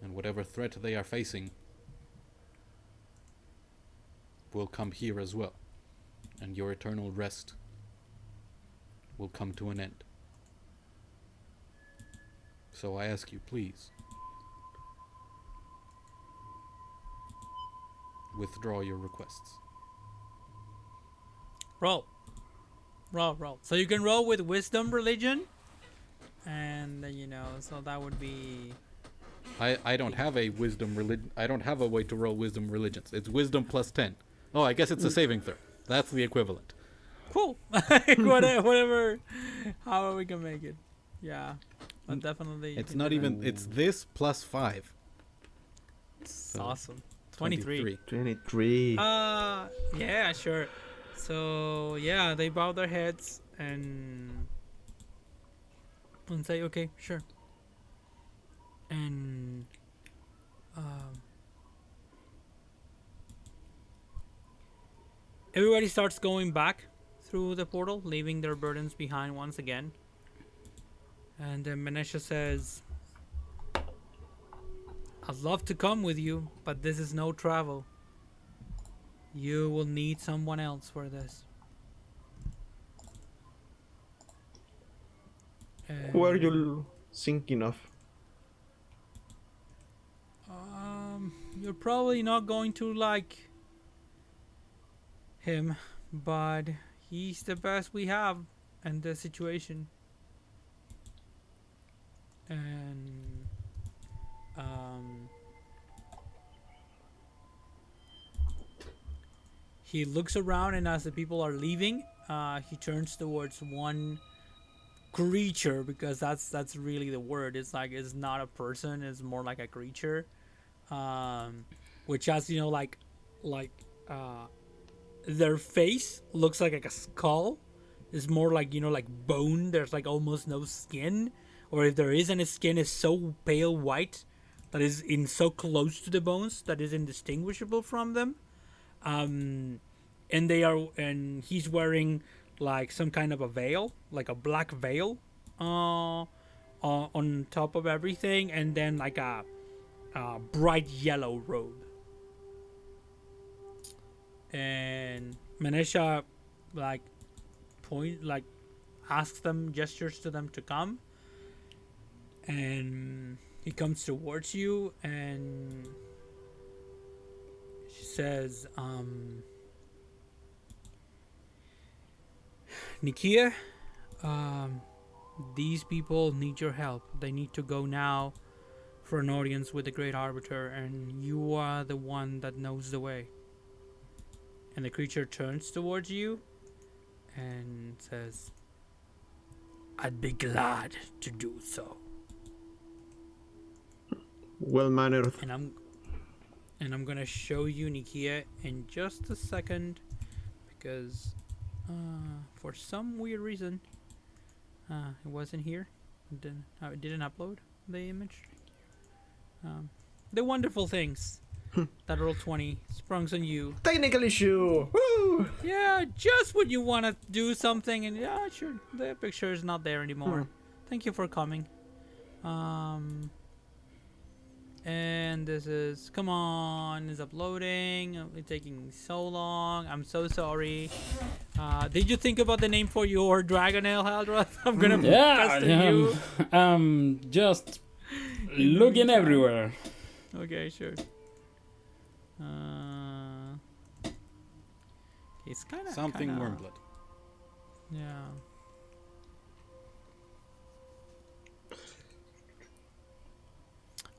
and whatever threat they are facing will come here as well, and your eternal rest will come to an end. So I ask you, please, withdraw your requests. Roll. So you can roll with wisdom religion, and so that would be. I don't have a wisdom religion. I don't have a way to roll wisdom religions. It's wisdom plus 10. Oh, I guess it's a saving throw. That's the equivalent. Cool. Whatever. However we can make it. Yeah. But definitely. It's not even. It's this plus 5. It's awesome. 23. 23. Yeah, sure. So yeah, they bow their heads and say, okay, sure. And everybody starts going back through the portal, leaving their burdens behind once again. And then Menesha says, I'd love to come with you, but this is no travel. You will need someone else for this. Who are you thinking of? You're probably not going to like him, but he's the best we have in this situation. And he looks around, and as the people are leaving, he turns towards one creature, because that's really the word. It's like, it's not a person, it's more like a creature, which has their face looks like a skull. It's more like like bone. There's like almost no skin, or if there is any skin, it's so pale white that is in so close to the bones that is indistinguishable from them. And he's wearing like some kind of a veil, like a black veil, on top of everything, and then like a bright yellow robe. And Menesha asks them, gestures to them to come, and he comes towards you, and she says, Nikia, these people need your help. They need to go now for an audience with the Great Arbiter, and you are the one that knows the way. And the creature turns towards you and says, I'd be glad to do so. Well-mannered. And I'm gonna show you Nikia in just a second, because for some weird reason it wasn't here. It didn't upload the image. The wonderful things that Roll20 sprungs on you. Technical issue! Woo! Yeah, just when you want to do something, and yeah, sure, the picture is not there anymore. Thank you for coming. And this is, come on, it's uploading. It's taking so long. I'm so sorry. Did you think about the name for your Dragonale, Haldroth? I'm gonna pester you. Just looking everywhere. Okay, sure. It's kind of something Wormblood. Yeah.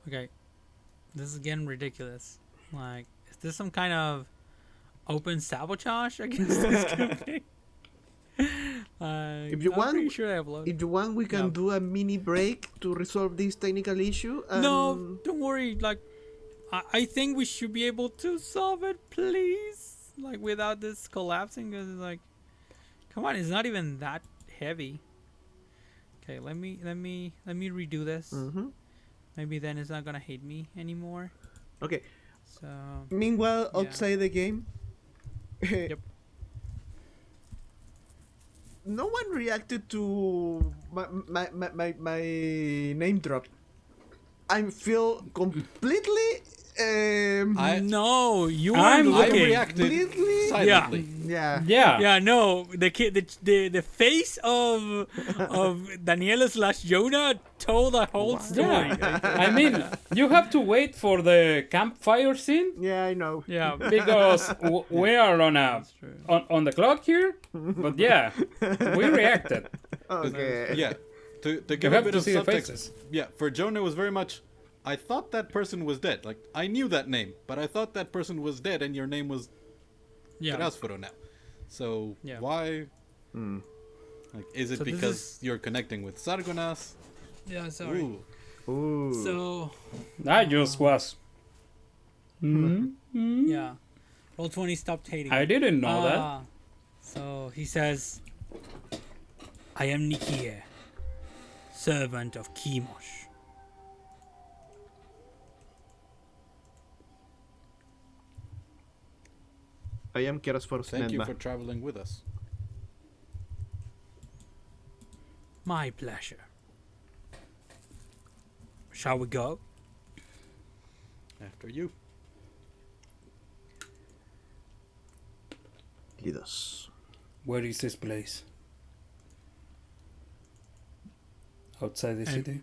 Okay. This is getting ridiculous. Like, is this some kind of open sabotage against this campaign? If you I'm want, pretty sure I uploaded. if you want, we can do a mini break to resolve this technical issue. No, don't worry. Like, I think we should be able to solve it, please. Like, without this collapsing, because it's like, come on, it's not even that heavy. Okay, let me redo this. Mm-hmm. Maybe then it's not gonna hate me anymore. Okay. So Meanwhile, Yeah. outside the game, Yep. no one reacted to my name drop. I feel completely no, you I'm were I looking. reacted completely silently. yeah. Yeah. No, the kid, the face of Daniela / Jonah told the whole story. Yeah. I mean, you have to wait for the campfire scene Yeah, I know. Yeah, because we are on true. on the clock here. But yeah, we reacted. Okay. Yeah. To You give a have bit to of see the subtext. faces. Yeah, for Jonah it was very much. I thought that person was dead. Like I knew that name, but I thought that person was dead, and your name was Yeah, Rasfuro now. So Yeah. why? Hmm. Like, is it So this because is- you're connecting with Sargonas? yeah. Sorry. Ooh. Ooh. So I just was. yeah, Roll20 stopped hating. I didn't know that. So he says, "I am Nikia, servant of Chemosh. I am Kerasfor's Thank you Nenma. for traveling with us. My pleasure. Shall we go?" After you. Lead us. Where is this place? Outside the city?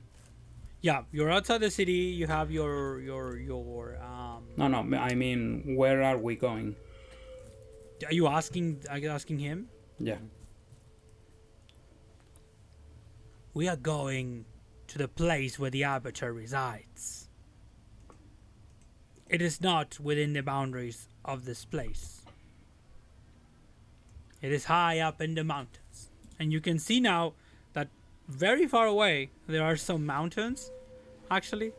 Yeah, you're outside the city. You have your No, I mean, where are we going? Are you asking him? Yeah. We are going to the place where the Arbiter resides. It is not within the boundaries of this place. It is high up in the mountains. And you can see now that very far away there are some mountains, actually,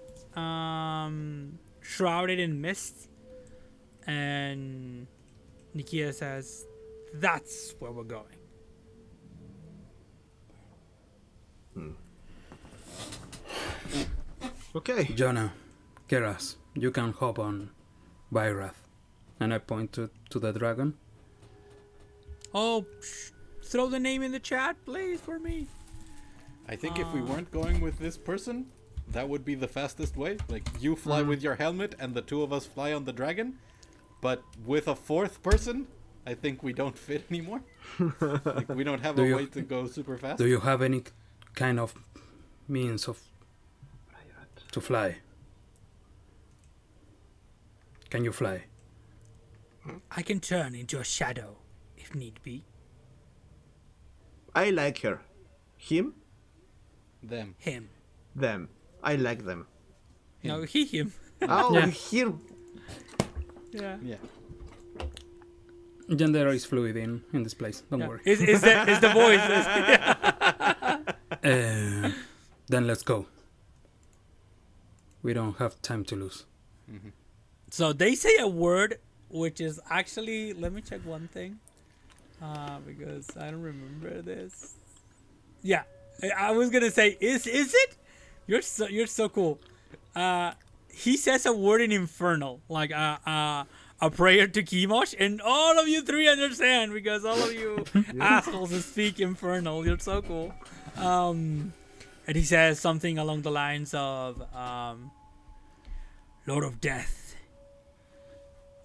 shrouded in mist. And Nikia says, "That's where we're going." Okay. Jonah, Keras, you can hop on Byrath. And I point to the dragon. Oh, throw the name in the chat, please, for me. I think if we weren't going with this person, that would be the fastest way. Like you fly with your helmet, and the two of us fly on the dragon. But with a fourth person, I think we don't fit anymore. Like, we don't have Do a you- way to go super fast. Do you have any kind of means of to fly? Can you fly? I can turn into a shadow if need be. I like her. Him? Them. Him. Them. I like them. No, him. Oh, Yeah. here. Yeah. Yeah. Gender is fluid in this place. Don't worry. Is the voice. Then let's go. We don't have time to lose. So they say a word which is actually, let me check one thing. Because I don't remember this. Yeah. I was gonna say, is it? You're so cool. He says a word in Infernal, like a prayer to Chemosh, and all of you three understand because all of you assholes speak Infernal. You're so cool. And he says something along the lines of, "Lord of Death,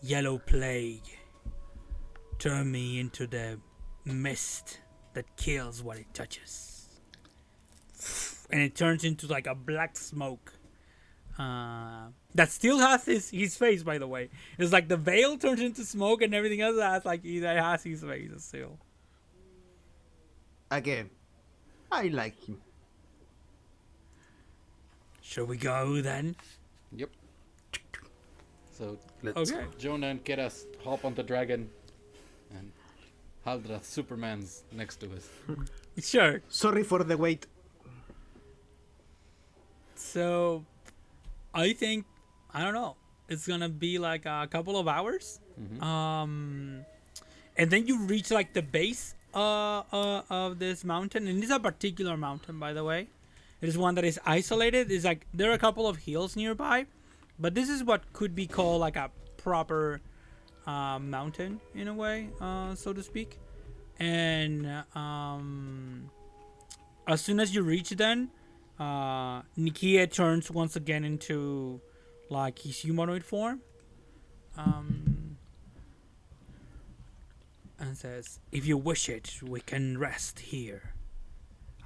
Yellow Plague, turn me into the mist that kills what it touches." And it turns into like a black smoke. That still has his face, by the way. It's like the veil turns into smoke and everything else has his face still. Again. I like him. Shall we go then? Yep. So Let's Okay. Jonah and Keras hop on the dragon, and Haldra Superman's next to us. Sure. Sorry for the wait. So, I think, I don't know, it's gonna be like a couple of hours. And then you reach like the base of this mountain, and it's a particular mountain, by the way. It is one that is isolated. It's like there are a couple of hills nearby, but this is what could be called like a proper mountain in a way, so to speak. And as soon as you reach then, Nikia turns once again into like his humanoid form, and says, "If you wish it, we can rest here.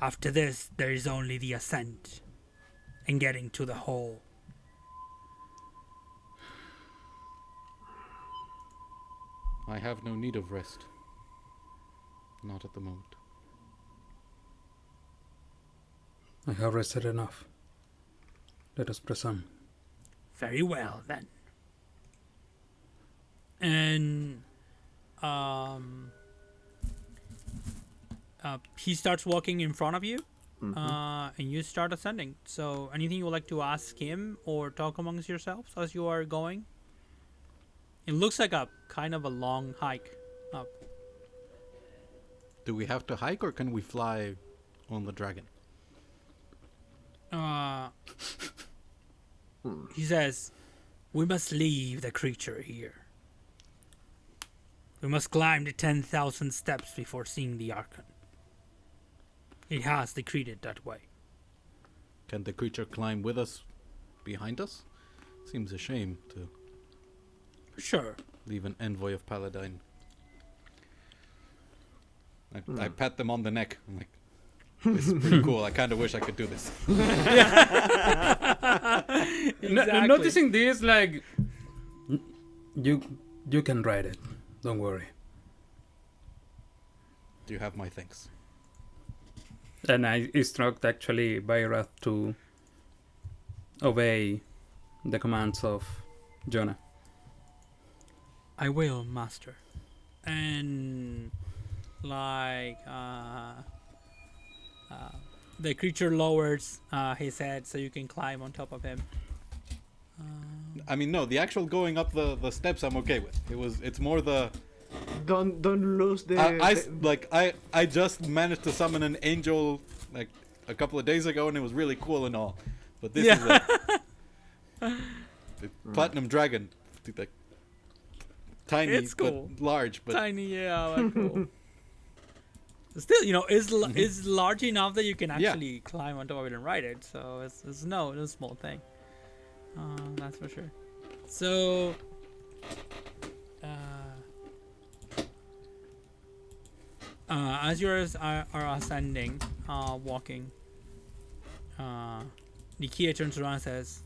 After this, there is only the ascent and getting to the hole." I have no need of rest. Not at the moment. I have rested enough. Let us press on. Very well, then. And he starts walking in front of you, and you start ascending. So anything you would like to ask him or talk amongst yourselves as you are going? It looks like a kind of a long hike up. Do we have to hike or can we fly on the dragon? He says, "We must leave the creature here. We must climb the 10,000 steps before seeing the Archon. It has decreed it that way." Can the creature climb with us behind us? Seems a shame to Sure. leave an envoy of Paladine. I pat them on the neck. I'm like, this is pretty cool. I kind of wish I could do this. Exactly. Noticing this, like, you can ride it. Don't worry. Do you have my thanks? And I instruct actually Bayrath to obey the commands of Jonah. "I will, master." And like the creature lowers his head so you can climb on top of him. I mean, no, the actual going up the steps I'm okay with. It's more the... Don't lose the. I just managed to summon an angel like a couple of days ago and it was really cool and all. But this is the platinum dragon. Like, tiny, It's cool. but large. But Tiny, yeah, like cool. Still, is large enough that you can actually climb on top of it and ride it. So it's no small thing. That's for sure. So, as you are ascending, walking, Nikia turns around and says,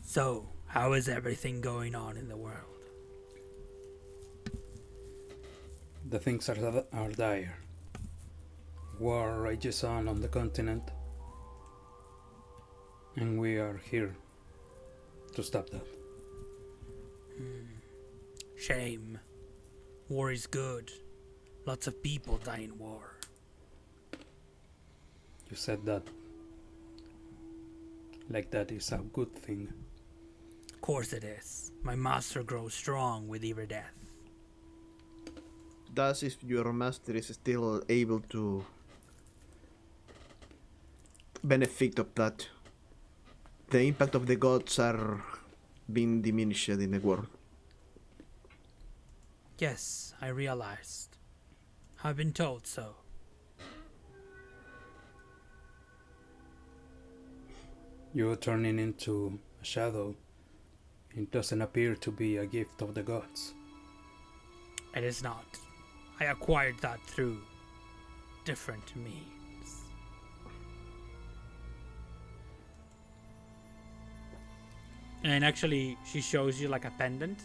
"So, how is everything going on in the world?" The things are dire. War rages on the continent, and we are here to stop that. Shame. War is good. Lots of people die in war. You said that like that is a good thing. Of course it is. My master grows strong with every death. Thus, if your master is still able to benefit of that, the impact of the gods are being diminished in the world. Yes, I realized. I've been told so. You are turning into a shadow. It doesn't appear to be a gift of the gods. It is not. I acquired that through different means. And actually, she shows you like a pendant.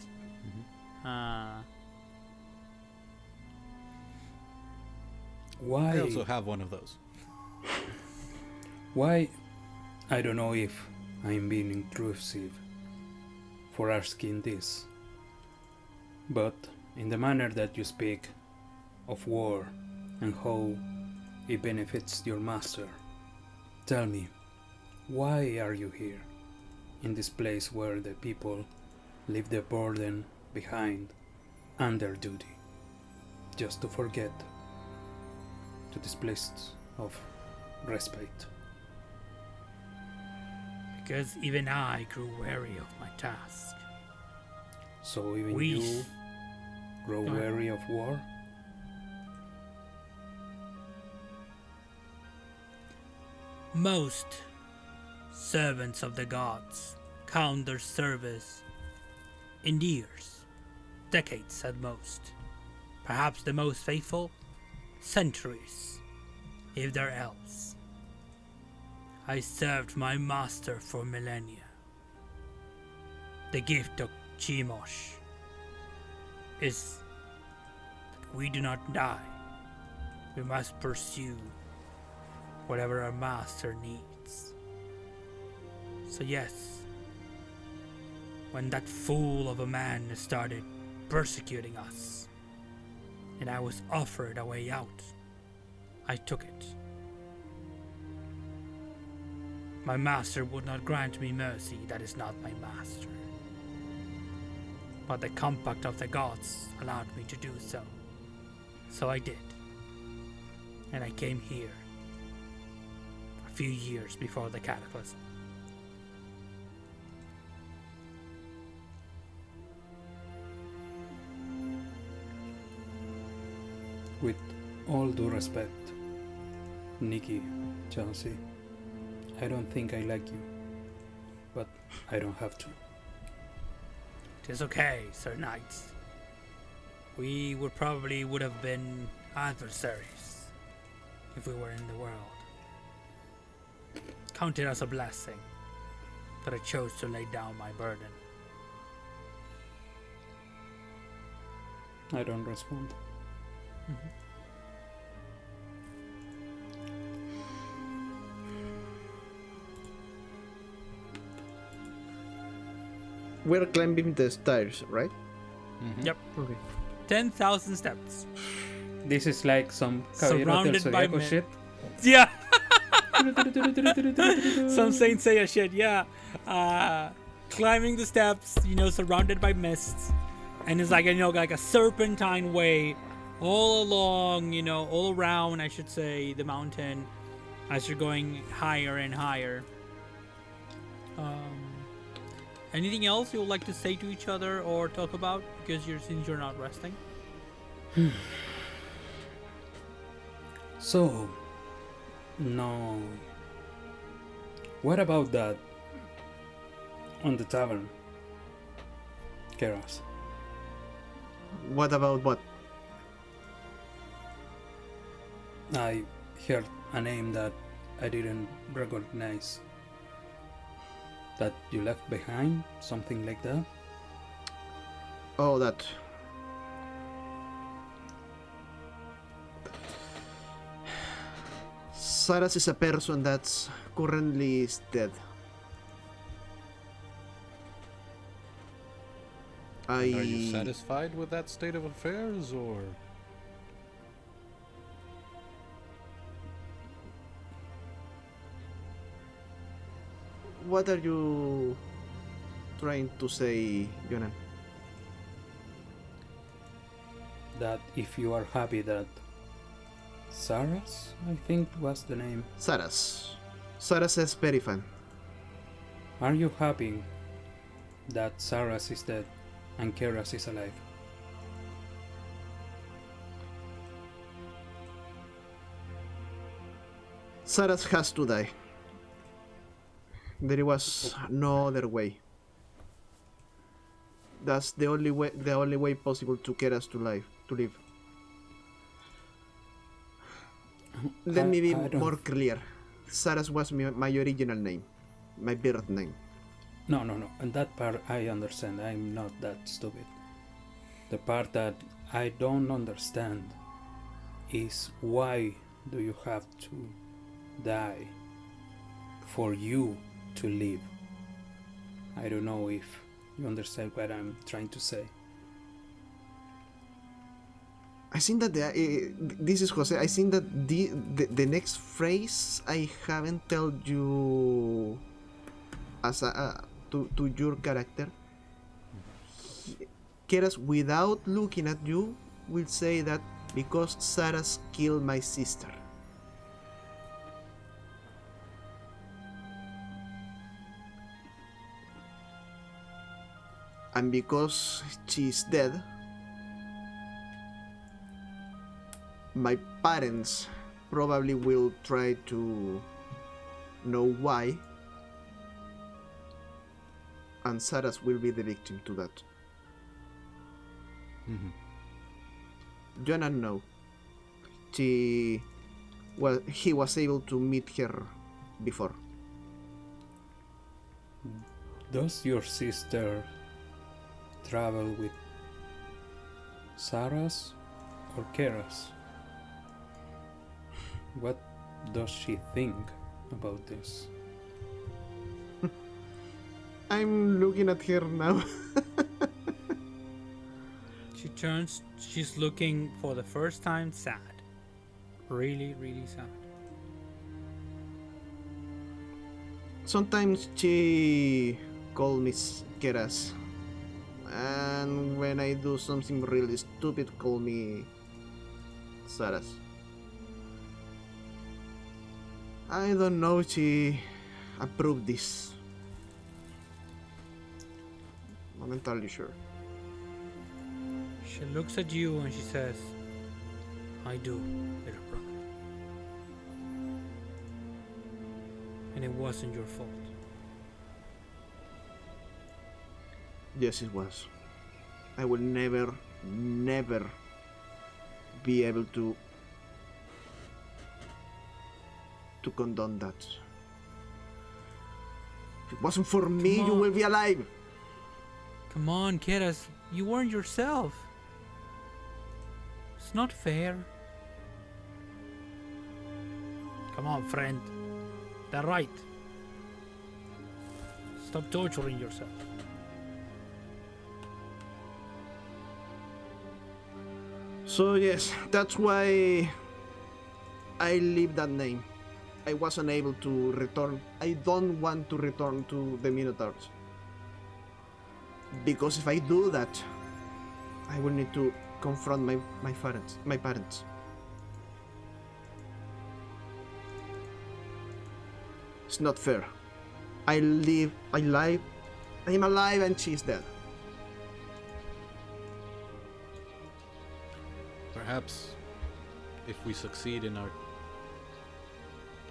Why? I also have one of those. Why? I don't know if I'm being intrusive for asking this, but in the manner that you speak of war and how it benefits your master, tell me, why are you here, in this place where the people leave their burden behind and their duty, just to forget to this place of respite. Because even I grew weary of my task. So even We- you grow Go ahead. weary of war? Most servants of the gods count their service in years, decades at most. Perhaps the most faithful, centuries, if there else. I served my master for millennia. The gift of Chimosh is that we do not die. We must pursue whatever our master needs. So yes, when that fool of a man started persecuting us, and I was offered a way out, I took it. My master would not grant me mercy, that is not my master. But the compact of the gods allowed me to do so. So I did. And I came here a few years before the cataclysm. With all due respect, Nikki, Chelsea, I don't think I like you, but I don't have to. Tis okay, Sir Knights. We would have been adversaries if we were in the world. Count it as a blessing that I chose to lay down my burden. I don't respond. We're climbing the stairs, right? Yep. Okay. 10,000 steps. This is like some Caballero del Surrounded by Zodiaco men. shit. Yeah. Some Saint Seiya shit, yeah. Climbing the steps, surrounded by mists. And it's like, like a serpentine way all along, all around, I should say, the mountain as you're going higher and higher. Anything else you would like to say to each other or talk about? Because since you're not resting. So, no. What about that on the tavern? Keras. What about what? I heard a name that I didn't recognize. That you left behind? Something like that? Oh, that. Saras is a person that's currently is dead. Are you satisfied with that state of affairs, or? What are you trying to say, Jonan? That if you are happy that Saras, I think was the name. Saras. Saras is very fun. Are you happy that Saras is dead and Keras is alive? Saras has to die. There was no other way. That's the only way possible to get us to live. Let me be I don't- more clear. Saras was my original name, my birth name. No. And that part I understand. I'm not that stupid. The part that I don't understand is why do you have to die for you to live? I don't know if you understand what I'm trying to say. I think that this is Jose. I think that the next phrase I haven't told you as to your character. Keras, without looking at you, will say that because Saras killed my sister. And because she's dead, my parents probably will try to know why, and Saras will be the victim to that. Joanna, no. He was able to meet her before. Does your sister travel with Saras or Keras? What does she think about this? I'm looking at her now. She turns. She's looking for the first time sad. Really, really sad. Sometimes she calls me Keras, and when I do something really stupid, call me Saras. I don't know if she approved this. Not entirely sure. She looks at you and she says, I do, little brother. And it wasn't your fault. Yes, it was. I will never be able to condone that. If it wasn't for me, you on. will be alive. Come on, Keras, you weren't yourself. It's not fair. Come on, friend. They're right. Stop torturing yourself. So yes, that's why I leave that name. I wasn't able to return. I don't want to return to the Minotaurs. Because if I do that, I will need to confront my parents. It's not fair. I'm alive and she's dead. Perhaps if we succeed in our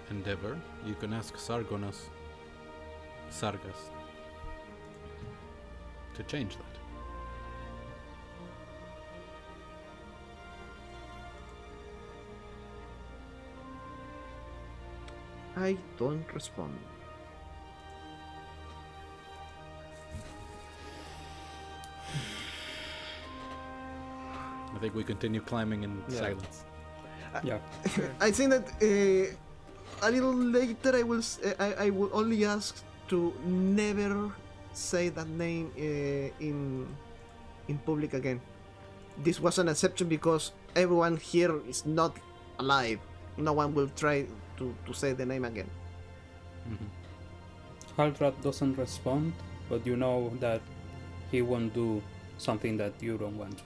endeavor, you can ask Sargas to change that. I don't respond. I think we continue climbing in silence. Yeah. I think that a little later I will only ask to never say that name in public again. This was an exception because everyone here is not alive. No one will try to say the name again. Haldrat doesn't respond, but you know that he won't do something that you don't want to.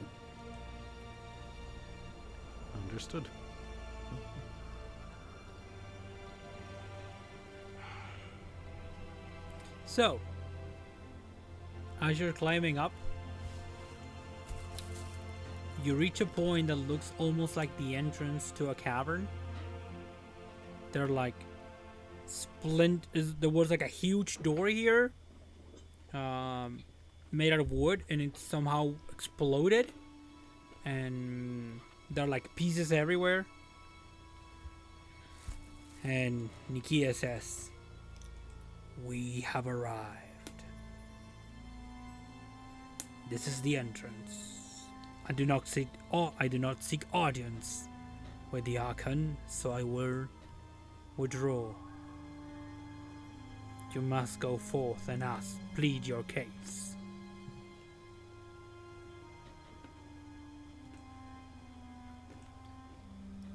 Understood. So, as you're climbing up, you reach a point that looks almost like the entrance to a cavern. They're like there was like a huge door here, made out of wood, and it somehow exploded, and there are like pieces everywhere. And Nikia says, "We have arrived. This is the entrance. I do not seek audience with the Archon, so I will withdraw. You must go forth and plead your case."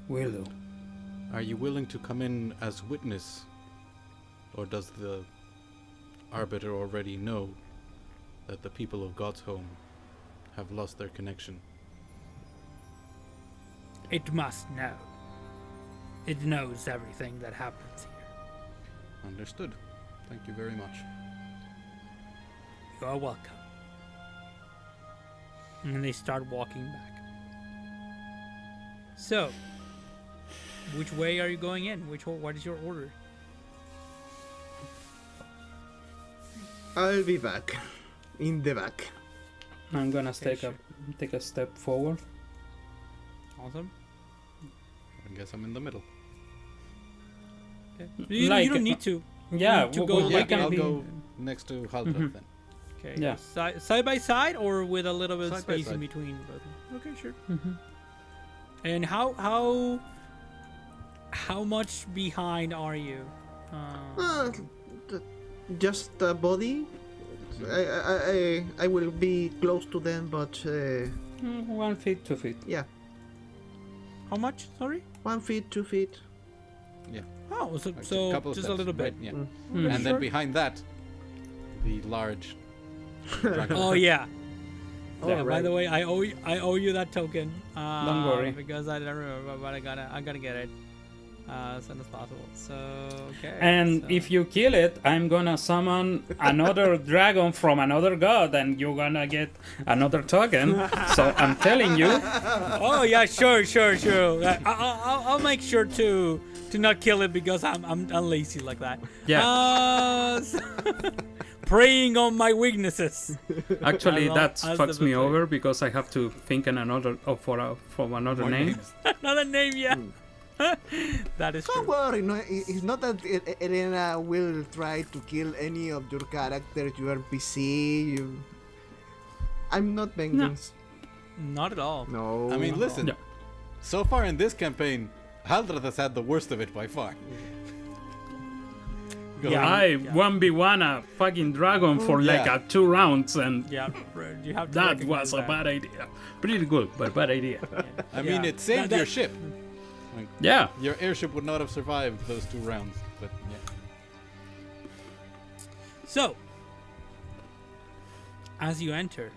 Willow. Are you willing to come in as witness? Or does the Arbiter already know that the people of God's home have lost their connection? It must know. It knows everything that happens here. Understood. Thank you very much. You are welcome. And they start walking back. So, which way are you going in? What is your order? I'll be back. In the back. I'm gonna Okay, take a step forward. Awesome. I guess I'm in the middle. Okay. You Like, don't need to. Yeah, to we, go we like can I'll be. go next to Haldra Mhm. then. Okay. Yeah. Side by side or with a little bit of Side by space in side. between both? Okay, sure. Mhm. And how much behind are you? Th- just a body. I will be close to them, but 1 feet, 2 feet. yeah, How much? Sorry. 1 feet, 2 feet. Oh, so, A so couple of just a steps, little bit. right, yeah. Mm. Mm. And then behind that, the large dragon. Oh yeah. All Yeah. By right. the way, I owe you that token. Don't worry. Because I don't remember, but I gotta get it as soon as possible. So okay. And so- if you kill it, I'm gonna summon another dragon from another god, and you're gonna get another token. So I'm telling you, Oh yeah, sure. I'll make sure to not kill it because I'm lazy like that. yeah. Preying on my weaknesses. Actually, that as fucks the me betrayer. over because I have to think in another for another More name. names. Another name, yeah. That is Don't true. worry, no, it's not that Elena will try to kill any of your characters, your NPC. I'm not vengeance. Not at all. No. I mean, listen. Yeah. So far in this campaign, Haldra has had the worst of it by far. Go Yeah. on. I 1v1 a fucking dragon for like Yeah. 2 rounds, and Yeah, you have to that recognize was a that. bad idea. Pretty good, but bad idea. I mean, Yeah. it saved That- your ship. Yeah. Your airship would not have survived those 2 rounds, but yeah. So, as you enter,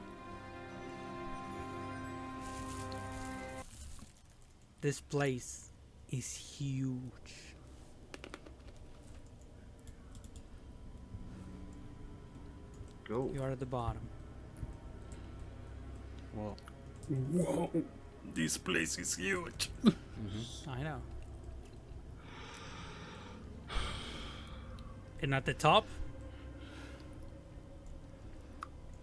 this place is huge. Go. You are at the bottom. Well, Whoa, this place is huge. I know. And at the top,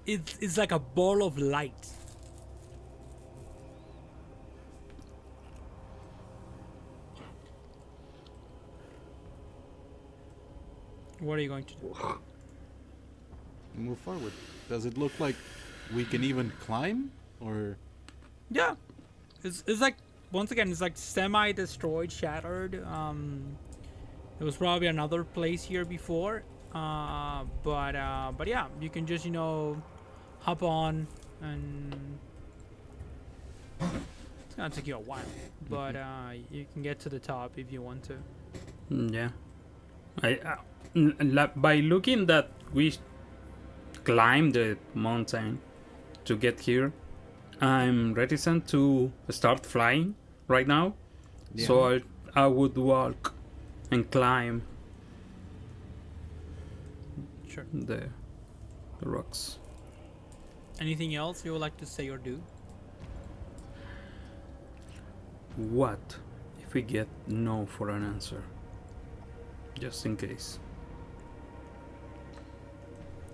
it's like a ball of light. What are you going to do? move forward. Does it look like we can even climb? Or Yeah, it's like once again it's like semi-destroyed, shattered. There was probably another place here before, but yeah, you can just hop on and it's gonna take you a while, but you can get to the top if you want to. Yeah. By looking that we climbed the mountain to get here, I'm reticent to start flying right now. Yeah. So I would walk and climb Sure. the rocks. Anything else you would like to say or do? What if we get no for an answer? Just in case.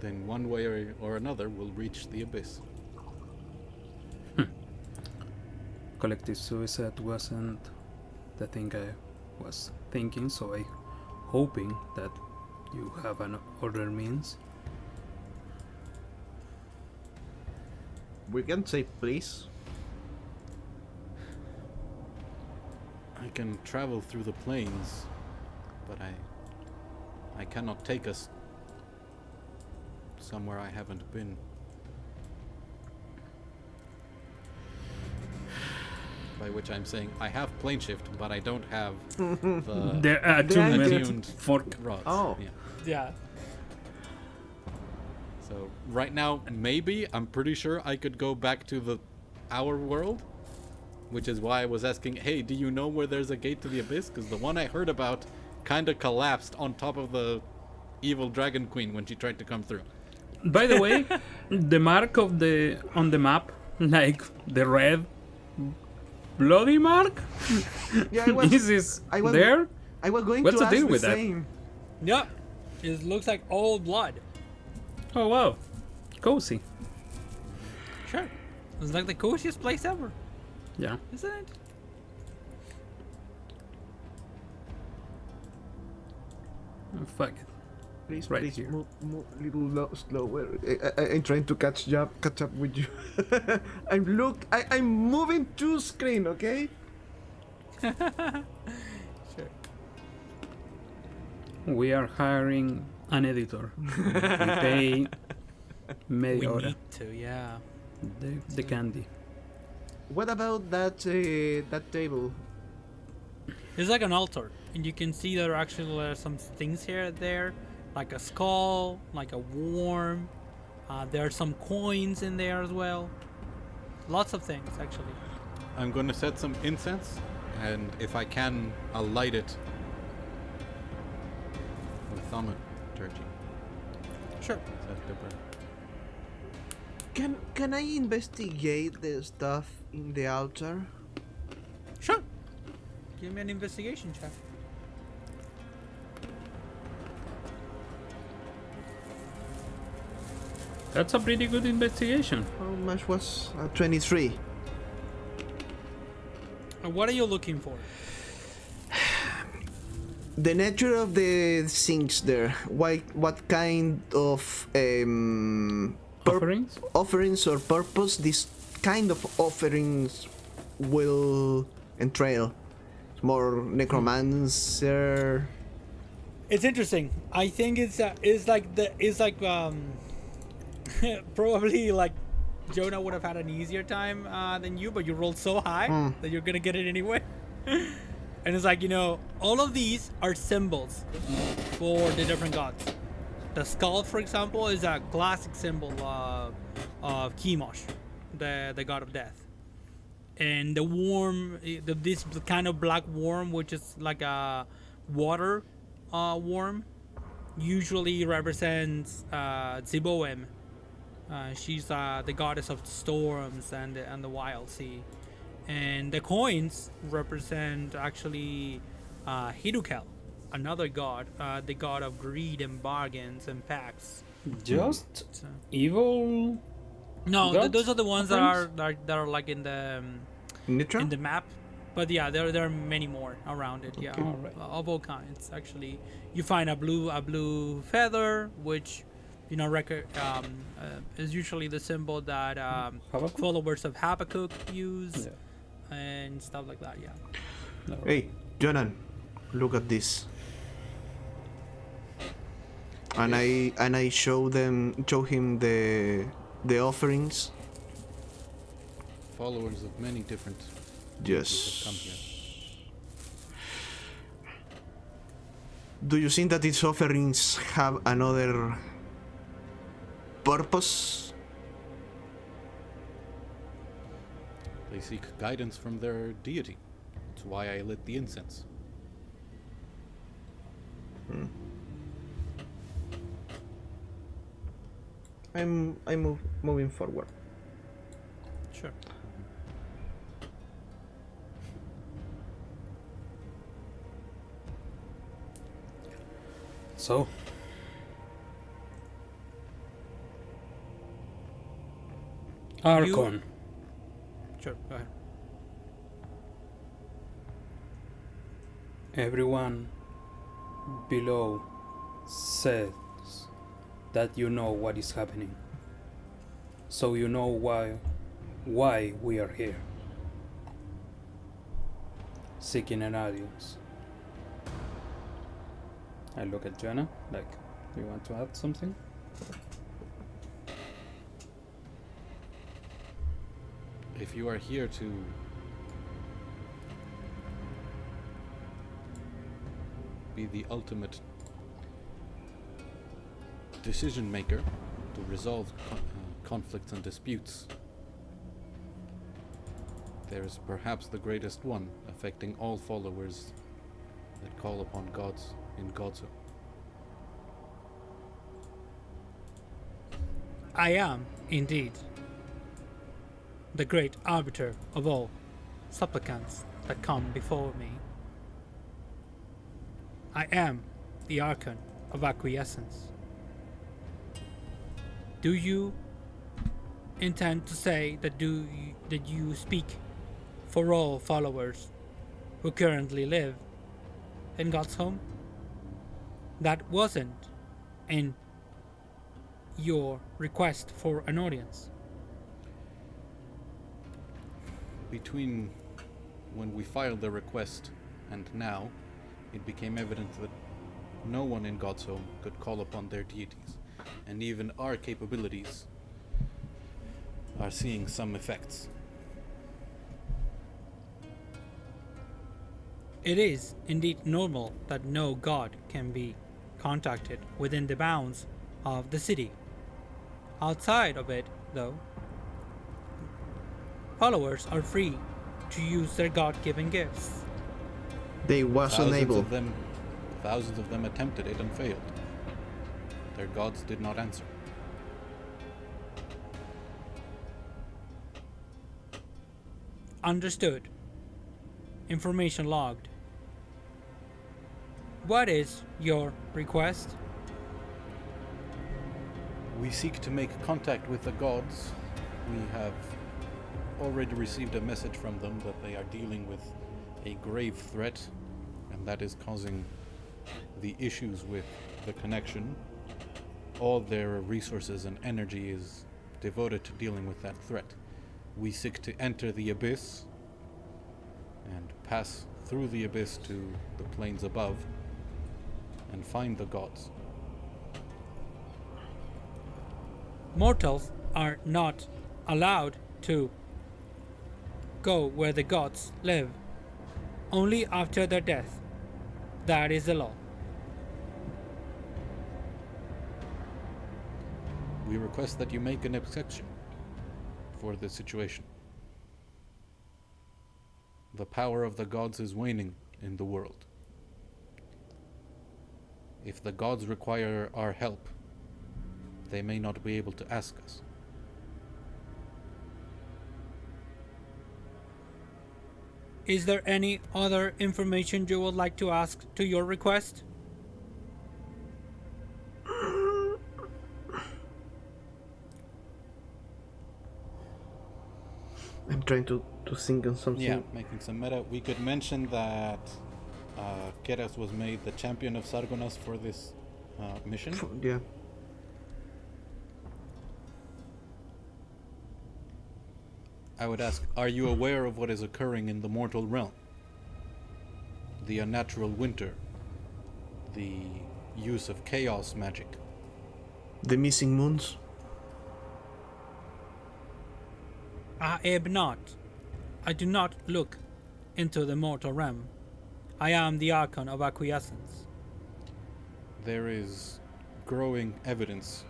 then one way or another we'll reach the abyss. Collective suicide wasn't the thing I was thinking, so I hoping that you have an other means. We can say please. I can travel through the plains, but I cannot take us somewhere I haven't been. By which I'm saying I have plane shift, but I don't have the The attunement attuned for rods. Oh. Yeah. Yeah. So right now, maybe I'm pretty sure I could go back to our world, which is why I was asking, hey, do you know where there's a gate to the abyss? Because the one I heard about kind of collapsed on top of the evil dragon queen when she tried to come through. By the way, the mark on the map like the red bloody mark? Yeah, I was. Is this I was- there? I was going What's to the ask deal the with that? same. Yep. It looks like old blood. Oh wow, cozy. Sure. It's like the coziest place ever, Yeah. isn't it? Oh, fuck it. Please, Right please here. move a little slower. I'm trying to catch up with you. I'm moving to screen, okay? Sure. We are hiring an editor. We pay We media hora. need to, yeah. The candy. What about that table? It's like an altar, and you can see there are actually some things here and there, like a skull, like a worm. There are some coins in there as well. Lots of things, actually. I'm going to set some incense, and if I can, I'll light it with thaumaturgy. Sure. Set the burn. Can I investigate the stuff in the altar? Sure. Give me an investigation check. That's a pretty good investigation. How much was 23? And what are you looking for? The nature of the things there. What kind of Offerings? offerings or purpose this kind of offerings will entail? It's more necromancer. It's interesting. I think it's probably like Jonah would have had an easier time than you, but you rolled so high that you're gonna get it anyway. And it's like, all of these are symbols for the different gods. The skull, for example, is a classic symbol of Chemosh, the god of death. And the worm, this kind of black worm, which is like a water worm, usually represents Ziboem. She's the goddess of storms and the wild sea. And the coins represent actually Hidukel, another god, the god of greed and bargains and pacts. Just So, evil. no, gods? those are the ones Offerings? that are like in the Nitra? in the map. But yeah, there are many more around it. Yeah, Alright. of all kinds. Actually, you find a blue feather, which is usually the symbol that Habakkuk? followers of Habakkuk use Yeah. and stuff like that. Yeah. No. Hey, Jonan, look at this. And I show him the offerings. Followers of many different Yes. come here. Do you think that these offerings have another purpose? They seek guidance from their deity. That's why I lit the incense. I'm moving forward. Sure. So, Archon. Sure. Go ahead. Everyone below says that you know what is happening. So you know why we are here. Seeking an audience. I look at Jenna, like, you want to add something? If you are here to be the ultimate decision maker to resolve conflicts and disputes, there is perhaps the greatest one affecting all followers that call upon gods in Godso. I am indeed. the great arbiter of all supplicants that come before me. I am the Archon of Acquiescence. Do you intend to say that you speak for all followers who currently live in God's home? That wasn't in your request for an audience. Between when we filed the request and now, it became evident that no one in God's home could call upon their deities, and even our capabilities are seeing some effects. It is indeed normal that no god can be contacted within the bounds of the city. Outside of it, though, followers are free to use their God-given gifts. They was unable. Thousands of them attempted it and failed. Their gods did not answer. Understood. Information logged. What is your request? We seek to make contact with the gods. We have already received a message from them that they are dealing with a grave threat, and that is causing the issues with the connection. All their resources and energy is devoted to dealing with that threat. We seek to enter the abyss and pass through the abyss to the planes above and find the gods. Mortals are not allowed to go where the gods live. Only after their death. That is the law. We request that you make an exception for this situation. The power of the gods is waning in the world. If the gods require our help, they may not be able to ask us. Is there any other information you would like to ask to your request? I'm trying to think on something. Yeah, making some meta. We could mention that Keras was made the champion of Sargonas for this mission. Yeah. I would ask, are you aware of what is occurring in the mortal realm? The unnatural winter, the use of chaos magic. The missing moons. I am not. I do not look into the mortal realm. I am the Archon of Acquiescence. There is growing evidence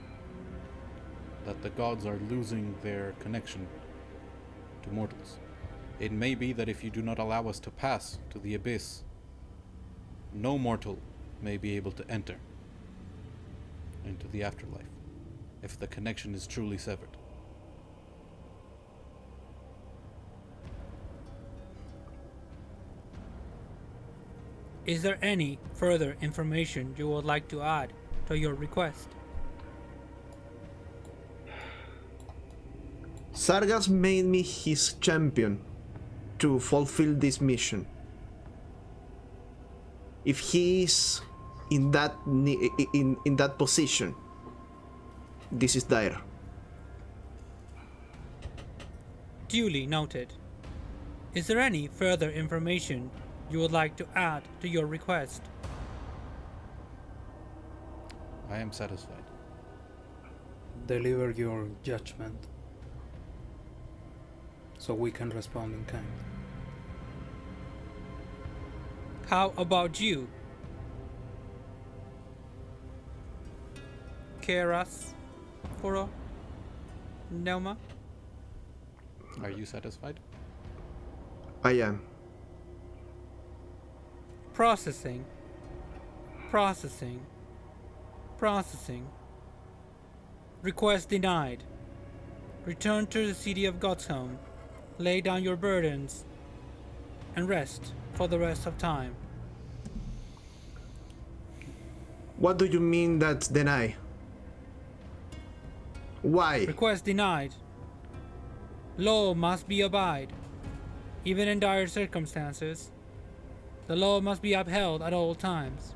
that the gods are losing their connection to mortals. It may be that if you do not allow us to pass to the abyss, no mortal may be able to enter into the afterlife if the connection is truly severed. Is there any further information you would like to add to your request? Sargas made me his champion to fulfill this mission. If he is in that in that position, this is dire. Duly noted. Is there any further information you would like to add to your request? I am satisfied. Deliver your judgment so we can respond in kind. How about you? Keras, Furo, Nelma? Are you satisfied? I am. Processing. Processing. Processing. Request denied. Return to the city of God's home lay down your burdens and rest for the rest of time. What do you mean that's deny? Why? Request denied. Law must be abide, even in dire circumstances. The law must be upheld at all times.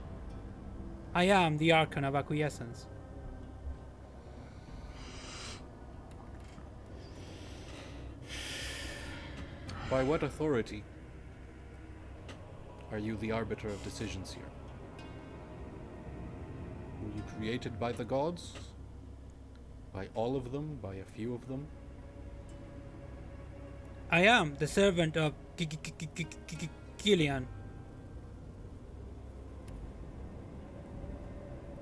I am the Archon of Acquiescence. By what authority are you the arbiter of decisions here? Were you created by the gods? By all of them? By a few of them? I am the servant of Gillian.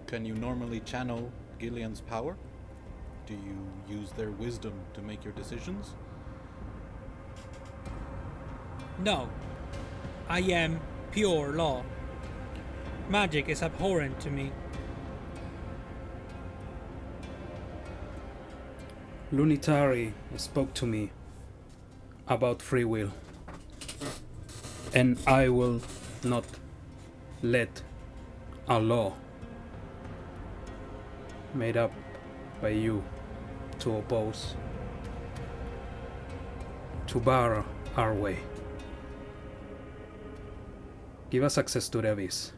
Can you normally channel Gillian's power? Do you use their wisdom to make your decisions? No, I am pure law. Magic is abhorrent to me. Lunitari spoke to me about free will, and I will not let a law made up by you to oppose, to bar our way. Give us access to Revis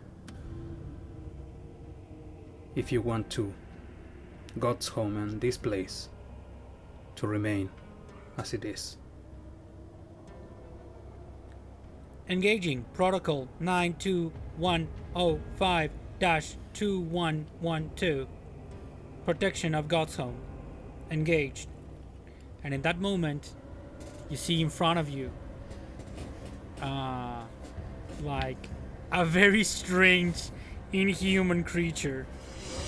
if you want to God's home and this place to remain as it is. Engaging Protocol 92105-2112. Protection of God's home. Engaged. And in that moment, you see in front of you, like a very strange, inhuman creature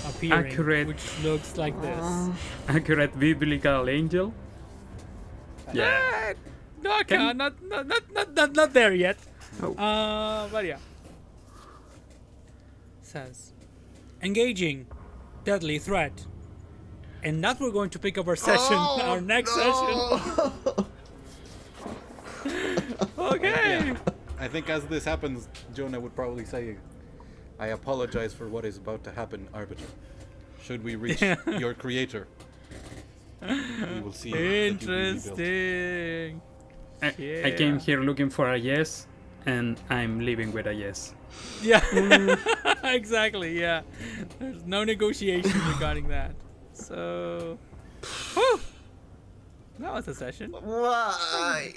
appearing, Accurate. which looks like this. Accurate biblical angel. Yeah. No, not there yet. Oh. But yeah. Says, engaging deadly threat, and that we're going to pick up our session, our next session. Okay. Yeah. I think as this happens, Jonah would probably say, I apologize for what is about to happen, Arbiter. Should we reach your creator, we will see. Interesting. I came here looking for a yes, and I'm leaving with a yes. Yeah. Exactly. Yeah. There's no negotiation regarding that. So. Whew. That was a session. Why?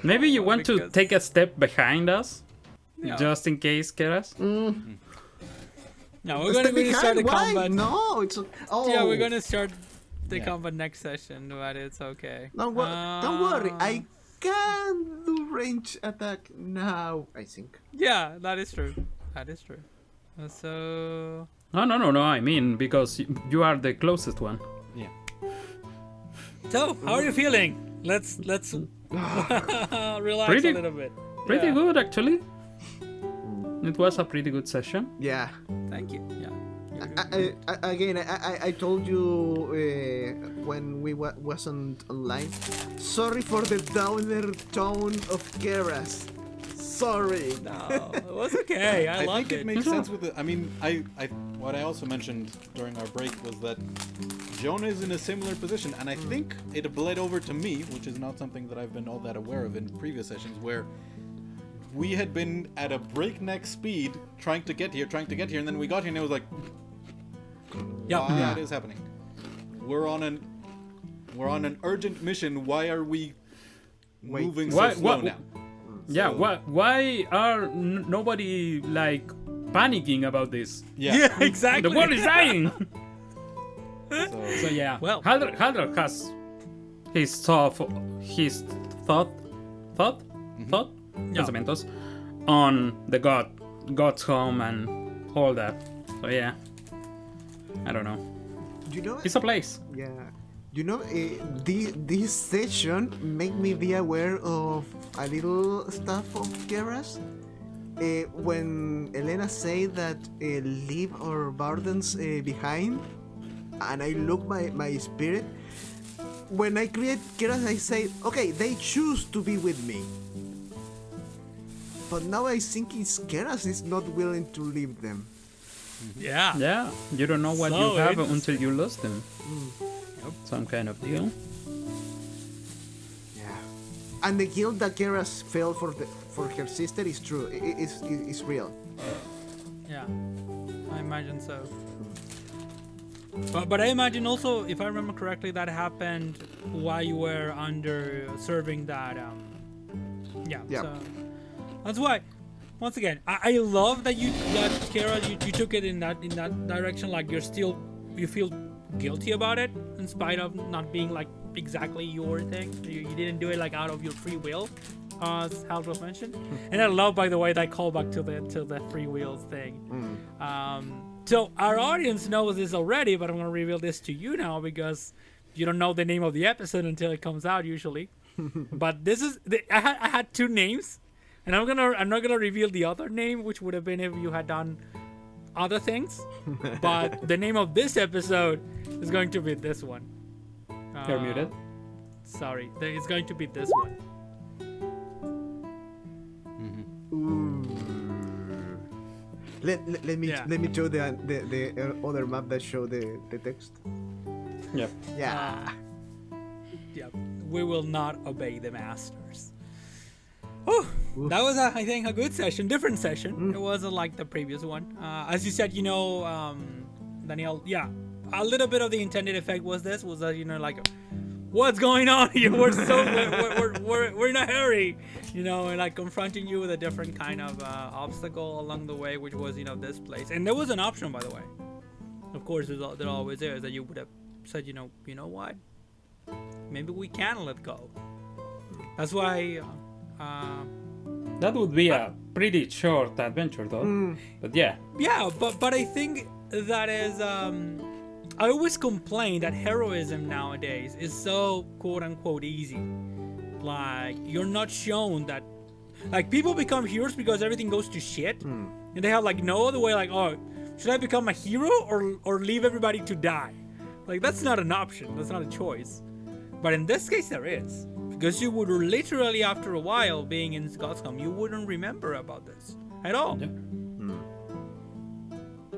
Maybe you want to Because- take a step behind us, Yeah. just in case, Keras. No, we're gonna start the Why? combat. No, it's Yeah, we're gonna start the Yeah. combat next session, but it's okay. Don't worry, I can do range attack now. I think. Yeah, that is true. That is true. So. No. I mean, because you are the closest one. Yeah. So, how are you feeling? Let's relax Pretty- a little bit. Pretty Yeah. good, actually. It was a pretty good session. Yeah. Thank you. Yeah. I told you when we wasn't online. Sorry for the downer tone of Keras. Sorry. No, it was okay. I I liked think it it. makes sense with it. I mean, what I also mentioned during our break was that Jonah is in a similar position, and I think it bled over to me, which is not something that I've been all that aware of in previous sessions, where we had been at a breakneck speed trying to get here, and then we got here, and it was like, Yeah. it is happening. We're on an urgent mission. Why are we moving so slow now? Yeah, why are nobody like panicking about this? Yeah. Exactly. The world is dying. So, So yeah, Well. Haldor has his thought, pensamientos on the God's home and all that. So yeah, I don't know. You know. It's a place. Yeah. You know, this session made me be aware of a little stuff of Keras. When Elena said that leave our burdens behind, and I look my spirit, when I create Keras, I say, okay, they choose to be with me. But now I think Keras is not willing to leave them. Yeah. Yeah, you don't know what So you have interesting. until you lost them. Some kind of deal. Yeah. And the guilt that Keras felt for her sister is true. It's real. Yeah, I imagine so. But I imagine also, if I remember correctly, that happened while you were under serving that. Yeah. Yeah. So that's why. Once again, I love that Kara, you took it in that direction. Like you feel guilty about it in spite of not being like exactly your thing. You didn't do it like out of your free will, as Haldros mentioned. And I love, by the way, that callback to the free wills thing. So our audience knows this already, but I'm gonna reveal this to you now because you don't know the name of the episode until it comes out usually. But this is I had two names, and I'm not gonna reveal the other name, which would have been if you had done other things. But the name of this episode is going to be this one. You're muted. Sorry, it's going to be this one. Let me Yeah. let me show the other map that show the text. Yep. Yeah. Yeah, we will not obey the masters. Oh, that was I think a good session, different session. It wasn't like the previous one. As you said, Daniel. Yeah, a little bit of the intended effect was that like, what's going on here? We're in a hurry, and like confronting you with a different kind of obstacle along the way, which was this place. And there was an option, by the way. Of course, there always is that you would have said, you know what? Maybe we can let go. That's why. That would be a pretty short adventure, though. But yeah. Yeah, but I think that is. I always complain that heroism nowadays is so quote unquote easy. Like, you're not shown that. Like, people become heroes because everything goes to shit, and they have like no other way. Like, oh, should I become a hero or leave everybody to die? Like, that's not an option. That's not a choice. But in this case, there is. Because you would literally, after a while, being in Scotscom, you wouldn't remember about this at all.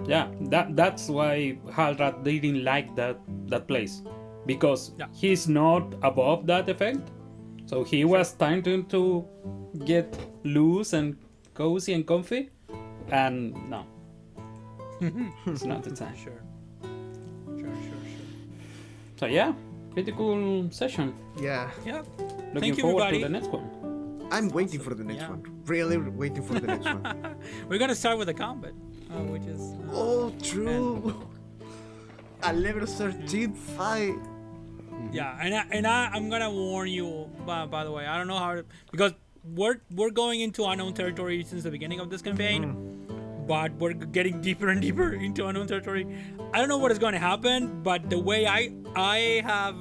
Yeah, that's why Haldrath didn't like that place. Because he's not above that effect. So he was time to get loose and cozy and comfy. And no. It's not the time. Sure. So yeah, pretty cool session. Yeah. Yeah. Looking Thank you, forward everybody. to the next one. I'm waiting for the next Yeah. one. Really waiting for the next one. We're gonna start with the combat, which is. Oh, true. A level 13 fight. Yeah, and I'm gonna warn you. By the way, I don't know how because we're going into unknown territory since the beginning of this campaign, but we're getting deeper and deeper into unknown territory. I don't know what is going to happen, but the way I have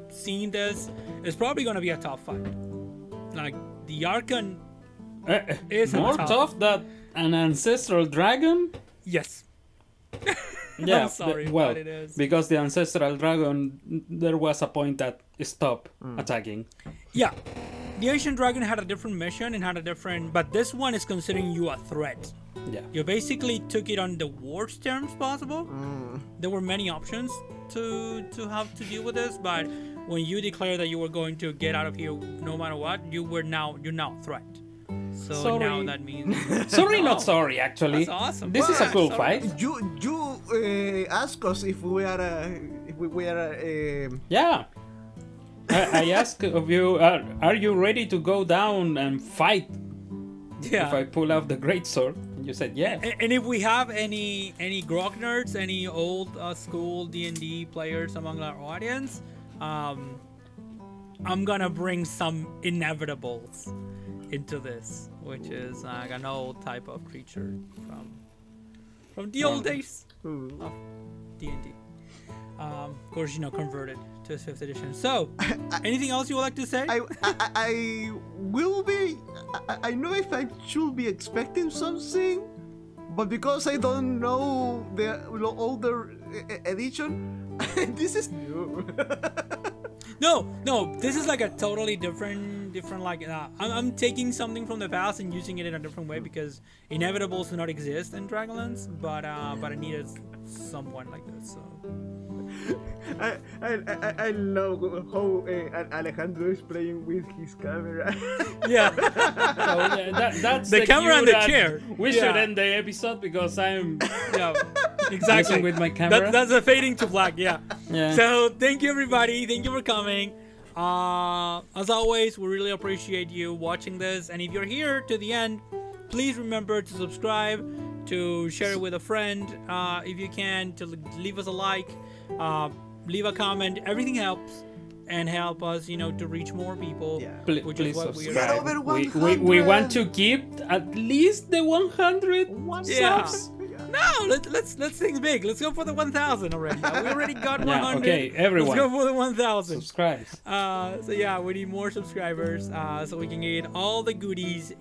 seen this is probably going to be a tough fight. Like, the Archon is more tough than an ancestral dragon. Yes. Yeah, I'm sorry, well, but it is. because the ancestral dragon, there was a point that stopped attacking. Yeah, the ancient dragon had a different mission and had a different, but this one is considering you a threat. Yeah. You basically took it on the worst terms possible. There were many options to have to deal with this, but when you declared that you were going to get out of here no matter what, you're now a threat. So Sorry. now that means Sorry, No. not sorry, actually. That's awesome. This is a cool Sorry. fight. You ask us if we are Yeah. I ask of you, are you ready to go down and fight Yeah. if I pull out the greatsword? And you said yes. And if we have any grok nerds, any old school D&D players among our audience, I'm gonna bring some inevitables into this, which is like an old type of creature from the old days of D&D. Of course, converted to 5th edition. So, anything else you would like to say? I will be. I know if I should be expecting something, but because I don't know the older edition, This is new. No, this is like a totally different like I'm taking something from the past and using it in a different way because inevitables do not exist in Dragonlance, but I needed someone like this. So I love how Alejandro is playing with his camera. yeah, That's the camera and the cue that chair. We Yeah. should end the episode because I'm yeah, messing exactly. with my camera. That's a fading to black. Yeah. Yeah. So thank you everybody. Thank you for coming. As always, we really appreciate you watching this. And if you're here to the end, please remember to subscribe, to share it with a friend, if you can, to leave us a like, leave a comment. Everything helps and help us, to reach more people. Yeah. Which Please is what we subscribe. are. Over we 100. want to keep at least the 100 Yeah. subs. No, let's think big. Let's go for the 1,000 already. We already got 100. Yeah, okay, everyone. Let's go for the 1,000. Subscribe. So yeah, we need more subscribers so we can get all the goodies